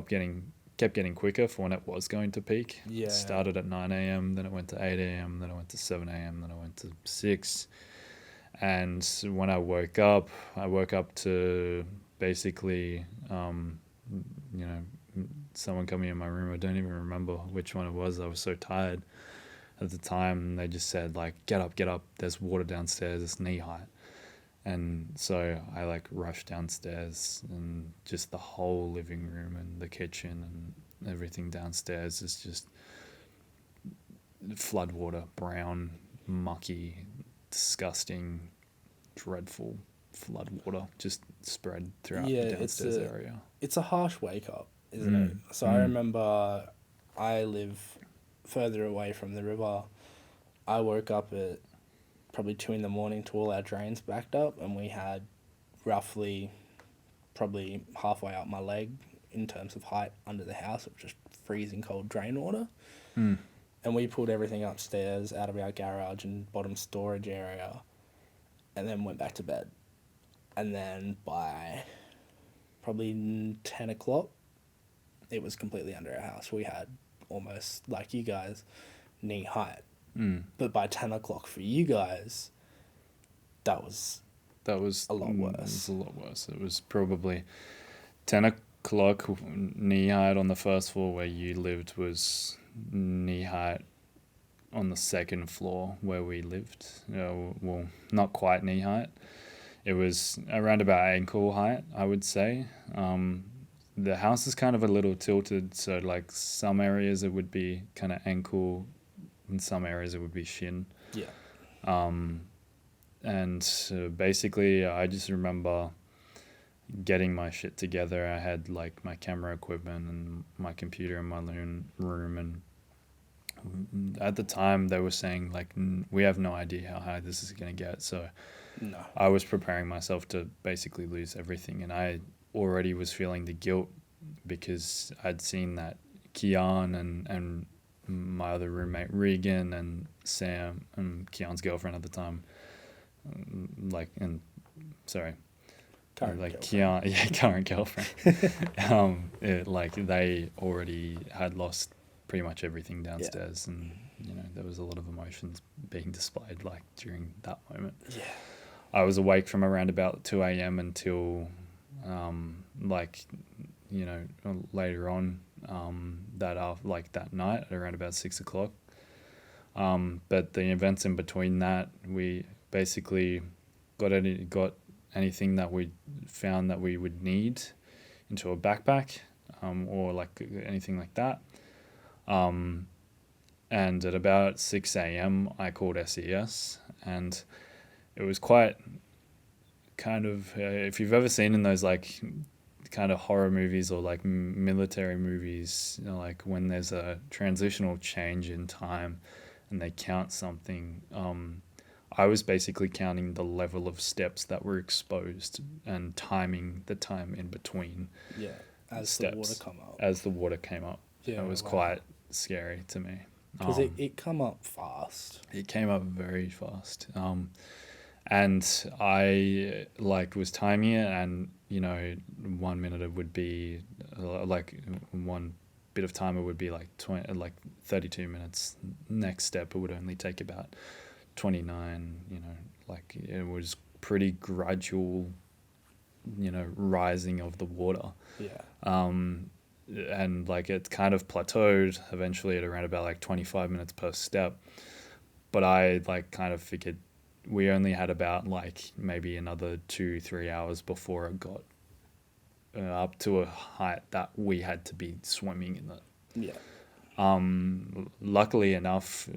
getting quicker for when it was going to peak. Yeah. It started at 9 a.m., then it went to 8 a.m., then it went to 7 a.m., then it went to 6. And when I woke up to basically, someone coming in my room. I don't even remember which one it was. I was so tired at the time. They just said, like, get up. There's water downstairs. It's knee height. And so I like rushed downstairs, and just the whole living room and the kitchen and everything downstairs is just flood water, brown, mucky, disgusting, dreadful flood water just spread throughout the downstairs area. It's a harsh wake up, isn't it? So I remember I live further away from the river. I woke up at probably 2 a.m. to all our drains backed up, and we had roughly probably halfway up my leg in terms of height under the house of just freezing cold drain water. And we pulled everything upstairs out of our garage and bottom storage area, and then went back to bed. And then by probably 10 o'clock, it was completely under our house. We had almost, like you guys, knee height. But by 10 o'clock for you guys, that was a lot worse. It was a lot worse. It was probably 10 o'clock, knee height on the first floor where you lived was knee height on the second floor where we lived. Well, not quite knee height. It was around about ankle height, I would say. The house is kind of a little tilted, so like some areas it would be kind of ankle, in some areas it would be shin. Yeah. And basically I just remember getting my shit together. I had like my camera equipment and my computer in my room, and at the time they were saying like, we have no idea how high this is going to get. So No. I was preparing myself to basically lose everything, and I already was feeling the guilt because I'd seen that Kian and my other roommate Regan and Sam and Kian's girlfriend at the time, current girlfriend. They already had lost pretty much everything downstairs, and there was a lot of emotions being displayed like during that moment. Yeah. I was awake from around about 2 a.m. until later on that night at around about 6 o'clock. But the events in between that, we basically got anything that we found that we would need into a backpack, or like anything like that. And at about 6 a.m. I called SES, and it was quite kind of, if you've ever seen in those like kind of horror movies or like military movies, you know, like when there's a transitional change in time and they count something. I was basically counting the level of steps that were exposed and timing the time in between Yeah, as the water steps come up. as the water came up. Yeah, It was wow. quite scary to me. Because it come up fast. It came up very fast. And I like was timing it, and 1 minute it would be like one bit of time it would be like 32 minutes. Next step it would only take about 29. Like it was pretty gradual, rising of the water. Yeah. And like it kind of plateaued eventually at around about like 25 minutes per step. But I like kind of figured we only had about like maybe another 2-3 hours before it got up to a height that we had to be swimming in it. Yeah. Luckily enough,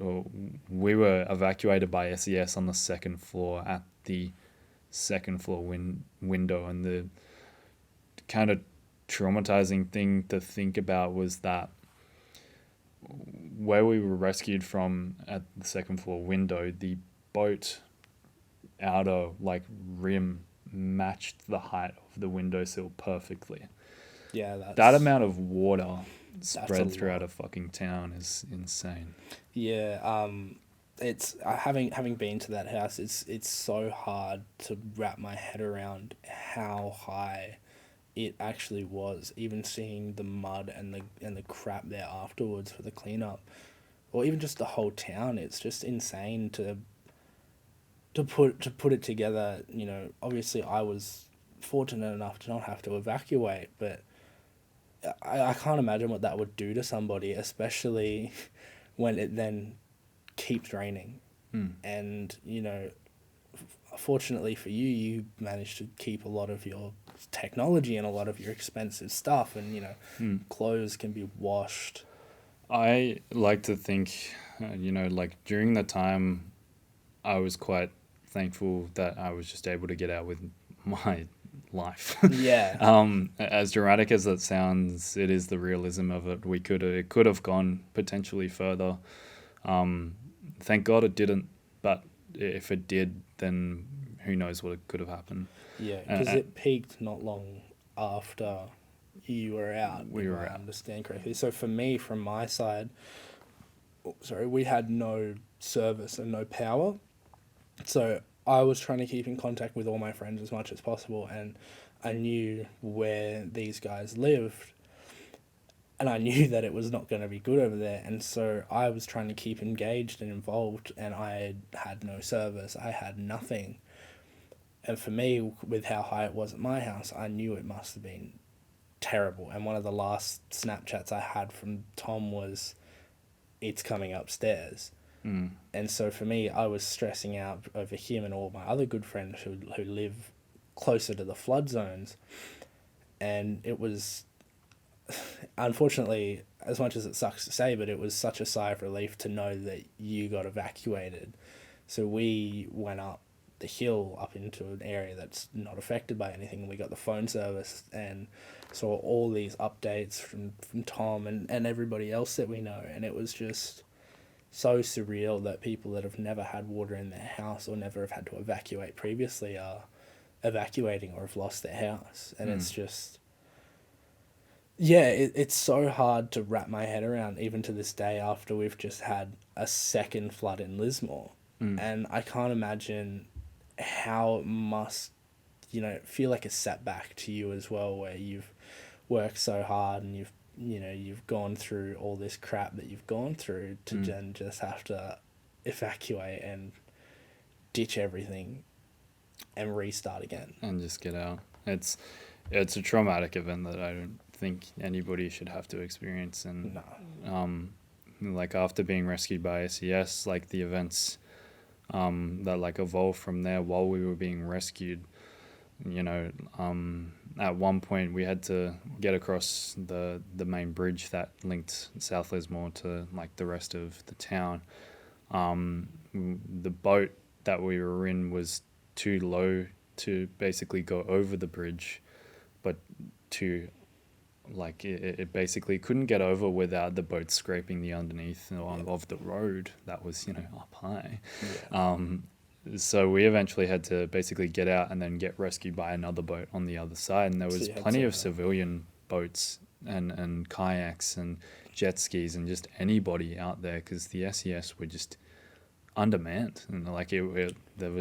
we were evacuated by SES on the second floor at the second floor window, and the kind of traumatizing thing to think about was that where we were rescued from at the second floor window, the boat outer like rim matched the height of the windowsill perfectly. Yeah, That amount of water a spread throughout lot. a fucking town is insane. Yeah. It's having been to that house. It's so hard to wrap my head around how high it actually was. Even seeing the mud and the crap there afterwards for the cleanup, or even just the whole town. It's just insane to put it together. Obviously I was fortunate enough to not have to evacuate, but I can't imagine what that would do to somebody, especially when it then keeps raining. And fortunately for you, you managed to keep a lot of your technology and a lot of your expensive stuff, and clothes can be washed. I like to think, like during the time, I was quite thankful that I was just able to get out with my life. Yeah. As dramatic as it sounds, it is the realism of it. It could have gone potentially further. Thank God it didn't, but if it did, then who knows what it could have happened. Yeah, because it peaked not long after you were out, We if were I out. understand correctly. So for me, from my side, we had no service and no power. So I was trying to keep in contact with all my friends as much as possible, and I knew where these guys lived, and I knew that it was not going to be good over there, and so I was trying to keep engaged and involved, and I had no service. I had nothing. And for me, with how high it was at my house, I knew it must have been terrible. And one of the last Snapchats I had from Tom was, "It's coming upstairs." And so for me, I was stressing out over him and all my other good friends who live closer to the flood zones. And it was, unfortunately, as much as it sucks to say, but it was such a sigh of relief to know that you got evacuated. So we went up the hill up into an area that's not affected by anything. We got the phone service and saw all these updates from Tom and everybody else that we know. And it was just so surreal that people that have never had water in their house or never have had to evacuate previously are evacuating or have lost their house. And it's just, yeah, it's so hard to wrap my head around even to this day after we've just had a second flood in Lismore. And I can't imagine how it must, feel like a setback to you as well, where you've worked so hard and you've gone through all this crap that you've gone through to then just have to evacuate and ditch everything and restart again. And just get out. It's a traumatic event that I don't think anybody should have to experience. And No. like after being rescued by SES, like the events that like evolved from there while we were being rescued, at one point we had to get across the main bridge that linked South Lismore to like the rest of the town. The boat that we were in was too low to basically go over the bridge, but to like it basically couldn't get over without the boat scraping the underneath of the road that was up high. Yeah. So we eventually had to basically get out and then get rescued by another boat on the other side, and there So was you had plenty to- of civilian boats and kayaks and jet skis and just anybody out there because the SES were just undermanned, and like there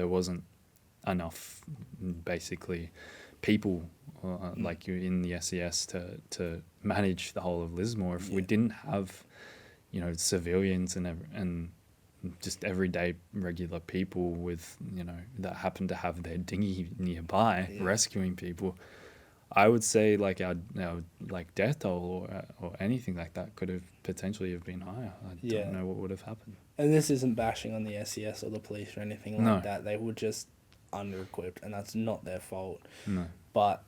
wasn't enough basically people like you in the SES to manage the whole of Lismore. If we Yeah. didn't have civilians and just everyday regular people with that happen to have their dinghy nearby Yeah. rescuing people, I would say like our like death toll or anything like that could have potentially have been higher. I Yeah. don't know what would have happened. And this isn't bashing on the SES or the police or anything like No. that. They were just under-equipped, and that's not their fault. No. But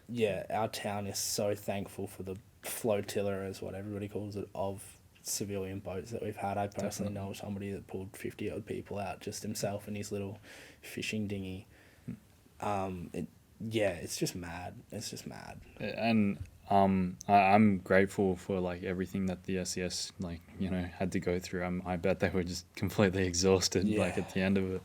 yeah, our town is so thankful for the flotilla, is what everybody calls it, of civilian boats that we've had. I personally Definitely. know somebody that pulled 50 odd people out, just himself in his little fishing dinghy. It's just mad. It's just mad. And I'm grateful for like everything that the SES had to go through. I bet they were just completely exhausted like Yeah. at the end of it.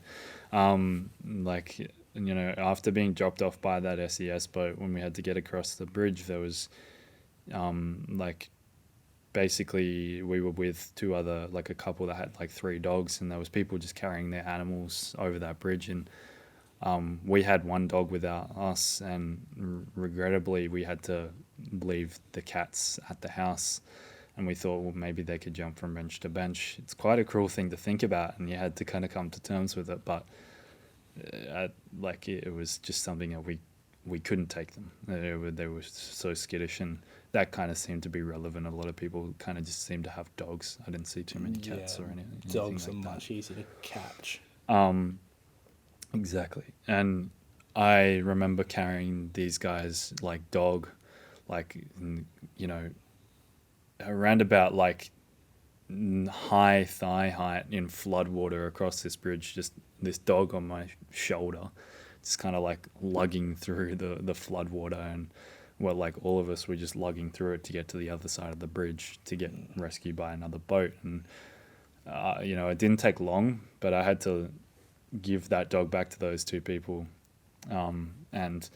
After being dropped off by that SES boat when we had to get across the bridge, there was basically we were with two other, like a couple that had like 3 dogs, and there was people just carrying their animals over that bridge, and we had 1 dog without us, and regrettably we had to leave the cats at the house, and we thought, well, maybe they could jump from bench to bench. It's quite a cruel thing to think about, and you had to kind of come to terms with it, but it was just something that we couldn't take them. They were so skittish, and that kind of seemed to be relevant. A lot of people kind of just seemed to have dogs. I didn't see too many cats or anything. Dogs like are that. much easier to catch. Exactly. And I remember carrying these guys like dog, around about like high thigh height in flood water across this bridge, just this dog on my shoulder, just kind of like lugging through the flood water, and like all of us were just lugging through it to get to the other side of the bridge to get rescued by another boat. And it didn't take long, but I had to give that dog back to those 2 people, and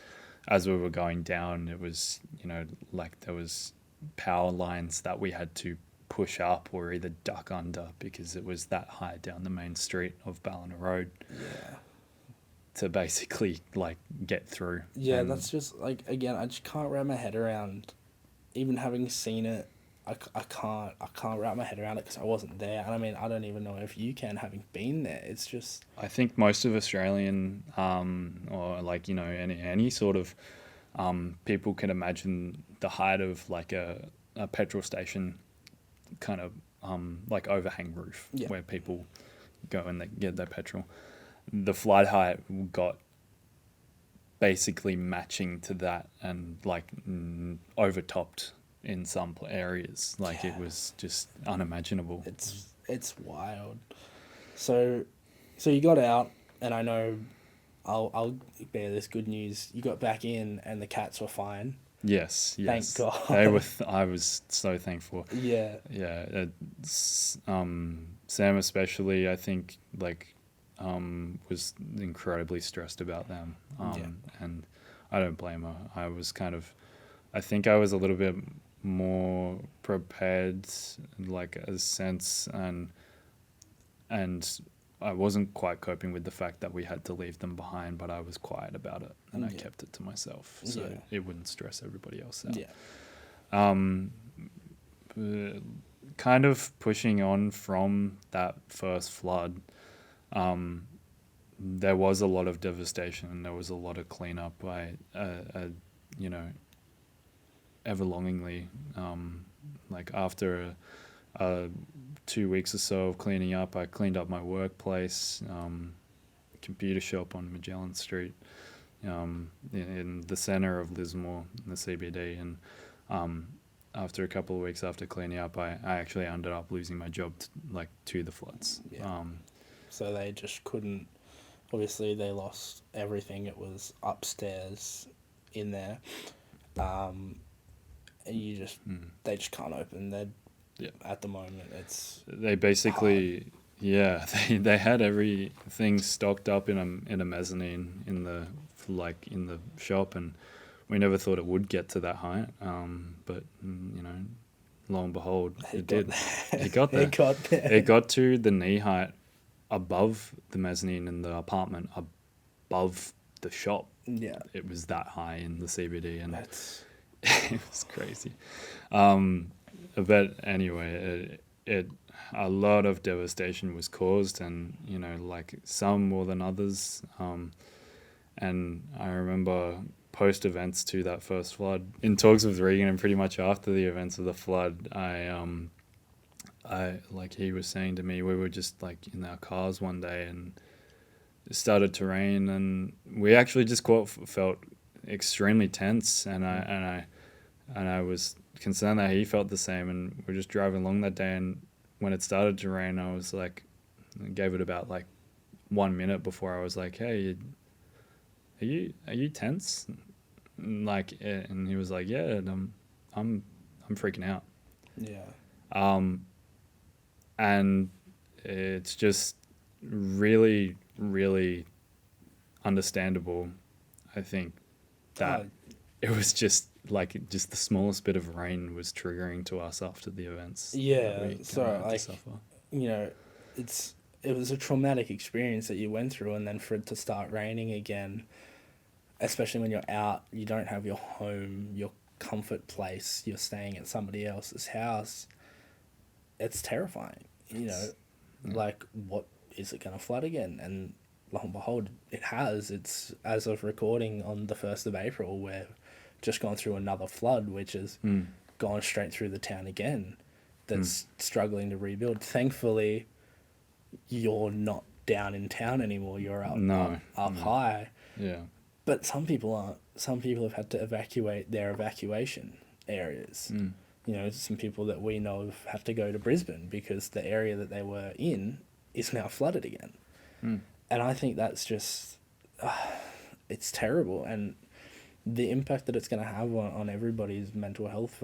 as we were going down, it was there was power lines that we had to push up or either duck under because it was that high down the main street of Ballina Road Yeah. to basically like get through. Yeah, And that's just like, again, I just can't wrap my head around, even having seen it. I can't wrap my head around it because I wasn't there, and I mean, I don't even know if you can, having been there. It's just I think most of Australian or like any sort of people can imagine the height of like a petrol station kind of like overhang roof. Yeah. Where people go and they get their petrol. The flood height got basically matching to that, and like overtopped in some areas. Like it Yeah. was just unimaginable. it's wild. So you got out, and I know I'll bear this good news. You got back in, and the cats were fine. Yes. Thank God. They were. I was so thankful. Yeah. Yeah. Sam especially, I think, was incredibly stressed about them. And I don't blame her. I think I was a little bit more prepared, like a sense, and I wasn't quite coping with the fact that we had to leave them behind, but I was quiet about it, and I Yeah. kept it to myself so Yeah. it wouldn't stress everybody else out. Yeah. Kind of pushing on from that first flood, there was a lot of devastation, and there was a lot of cleanup. Ever longingly, like after 2 weeks or so of cleaning up, I cleaned up my workplace, computer shop on Magellan Street, in the center of Lismore, in the CBD, and after a couple of weeks after cleaning up, I actually ended up losing my job to the floods. Yeah. So they just couldn't. Obviously, they lost everything. It was upstairs. in there. And they just can't open. Yeah. At the moment, it's They basically, yeah, they had everything stocked up in a mezzanine in the shop, and we never thought it would get to that height. But lo and behold, it did. It got there. It got there. It got to the knee height above the mezzanine in the apartment, above the shop. Yeah, It was that high in the CBD, and that's it was crazy. But anyway, it a lot of devastation was caused, and like some more than others. And I remember post events to that first flood, in talks with Regan, and pretty much after the events of the flood, I like he was saying to me, we were just like in our cars one day, and it started to rain, and we actually just felt extremely tense, and I was concerned that he felt the same, and we're just driving along that day, and when it started to rain, I was like, I gave it about like 1 minute before I was like, hey, are you tense? And he was like, yeah, and I'm freaking out. yeah. And it's just really, really understandable, I think, that it was just the smallest bit of rain was triggering to us after the events. Yeah, so it was a traumatic experience that you went through, and then for it to start raining again, especially when you're out, you don't have your home, your comfort place, you're staying at somebody else's house. It's terrifying, like, what is it going to flood again? And lo and behold, it has. It's, as of recording on the 1st of April, we're just gone through another flood, which has gone straight through the town again, that's struggling to rebuild. Thankfully, you're not down in town anymore. You're up high. Yeah. But some people aren't. Some people have had to evacuate their evacuation areas. Some people that we know have had to go to Brisbane because the area that they were in is now flooded again. And I think that's just, it's terrible. And the impact that it's going to have on everybody's mental health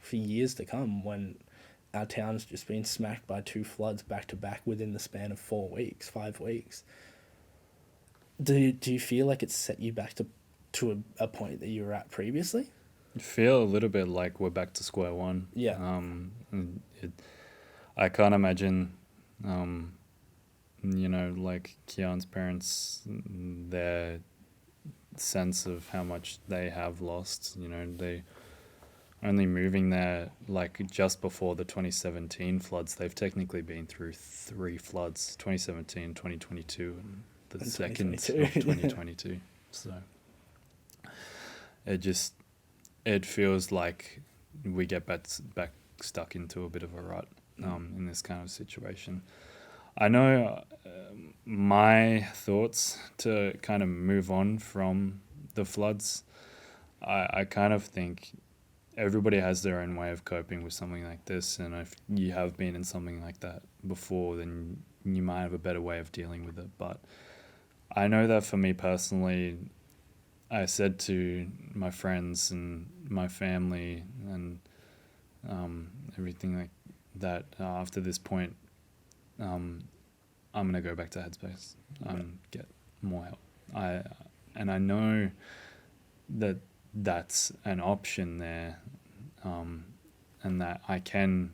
for years to come, when our town's just been smacked by 2 floods back to back within the span of 5 weeks. Do you feel like it's set you back to a point that you were at previously? I feel a little bit like we're back to square one. Yeah. I can't imagine, like Kian's parents, their sense of how much they have lost. They only moving there like just before the 2017 floods. They've technically been through 3 floods: 2017, 2022, and the second of 2022. So it feels like we get back stuck into a bit of a rut in this kind of situation. I know my thoughts to kind of move on from the floods. I kind of think everybody has their own way of coping with something like this, and if you have been in something like that before, then you might have a better way of dealing with it. But I know that for me personally, I said to my friends and my family and everything like that, after this point, I'm going to go back to Headspace and get more help. I know that that's an option there, and that I can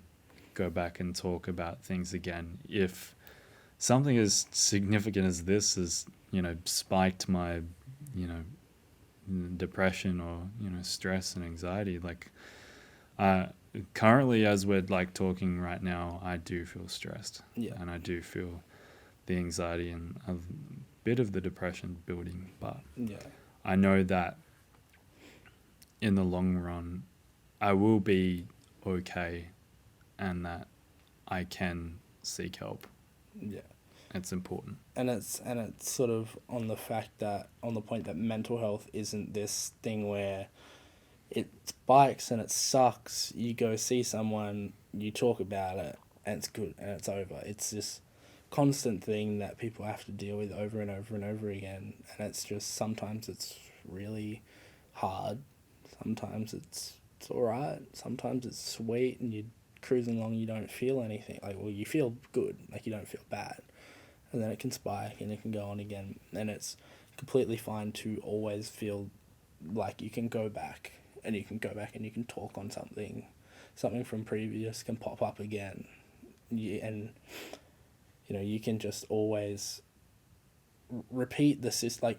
go back and talk about things again if something as significant as this has spiked my depression or stress and anxiety. Like currently, as we're like talking right now, I do feel stressed. Yeah. And I do feel the anxiety and a bit of the depression building, but Yeah. I know that in the long run I will be okay, and that I can seek help. Yeah. It's important. And it's sort of on the point that mental health isn't this thing where it spikes and it sucks. You go see someone, you talk about it, and it's good and it's over. It's this constant thing that people have to deal with over and over and over again. And it's just, sometimes it's really hard. Sometimes it's all right. Sometimes it's sweet, and you're cruising along. You don't feel anything. Like, well, you feel good. Like, you don't feel bad, and then it can spike and it can go on again. And it's completely fine to always feel like you can go back, and you can go back and you can talk on something. Something from previous can pop up again, and you can just always repeat this. Is like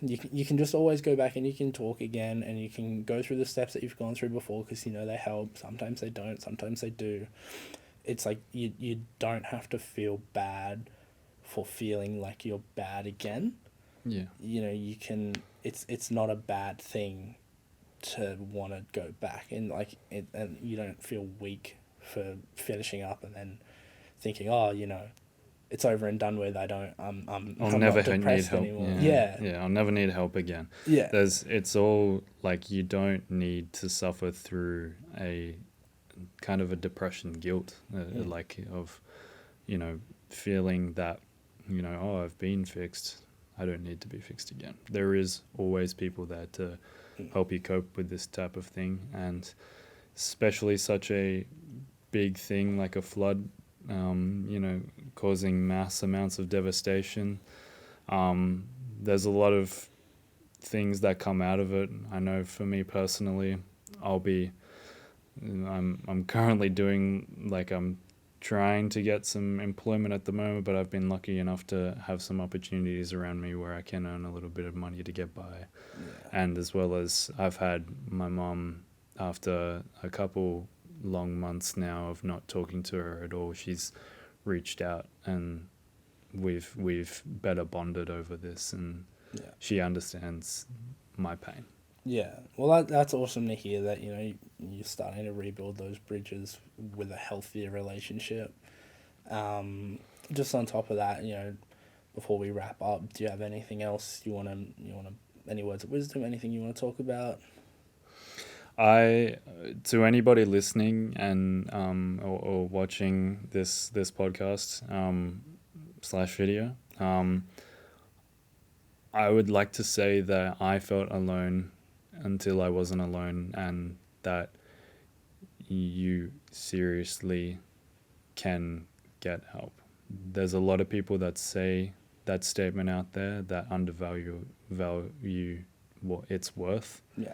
you can just always go back and you can talk again, and you can go through the steps that you've gone through before, because they help. Sometimes they don't, sometimes they do. It's like you don't have to feel bad for feeling like you're bad again. Yeah. You can, it's not a bad thing to want to go back, and and you don't feel weak for finishing up and then thinking, it's over and done with. I'll never not need depressed help anymore. Yeah, I'll never need help again. Yeah. It's all like, you don't need to suffer through a kind of a depression guilt, like of feeling that I've been fixed, I don't need to be fixed again. There is always people there to help you cope with this type of thing, and especially such a big thing like a flood, causing mass amounts of devastation. There's a lot of things that come out of it. I know for me personally, I'm currently doing, like, I'm trying to get some employment at the moment, but I've been lucky enough to have some opportunities around me where I can earn a little bit of money to get by. And as well as I've had my mum, after a couple long months now of not talking to her at all, she's reached out, and we've better bonded over this, and she understands my pain. Yeah, well, that's awesome to hear that, you're starting to rebuild those bridges with a healthier relationship. Just on top of that, before we wrap up, do you have anything else you want to, any words of wisdom, anything you want to talk about? To anybody listening and or watching this podcast / video, I would like to say that I felt alone until I wasn't alone, and that you seriously can get help. There's a lot of people that say that statement out there that undervalue what it's worth. Yeah.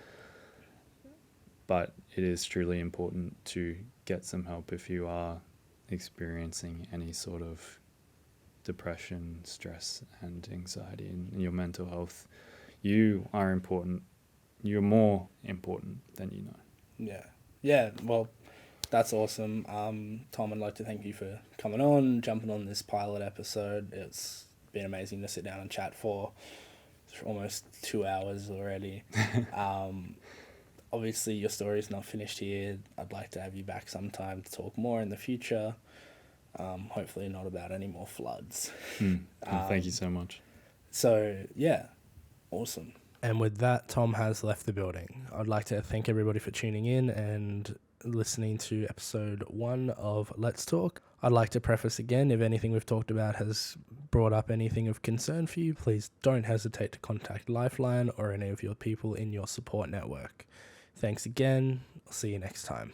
But it is truly important to get some help if you are experiencing any sort of depression, stress, and anxiety in your mental health. You are important. You're more important than you know. Yeah. Yeah, well, that's awesome. Tom, I'd like to thank you for coming on, jumping on this pilot episode. It's been amazing to sit down and chat for almost 2 hours already. Obviously, your story's not finished here. I'd like to have you back sometime to talk more in the future. Hopefully not about any more floods. Thank you so much. So, yeah, awesome. And with that, Tom has left the building. I'd like to thank everybody for tuning in and listening to episode 1 of Let's Talk. I'd like to preface again, if anything we've talked about has brought up anything of concern for you, please don't hesitate to contact Lifeline or any of your people in your support network. Thanks again. I'll see you next time.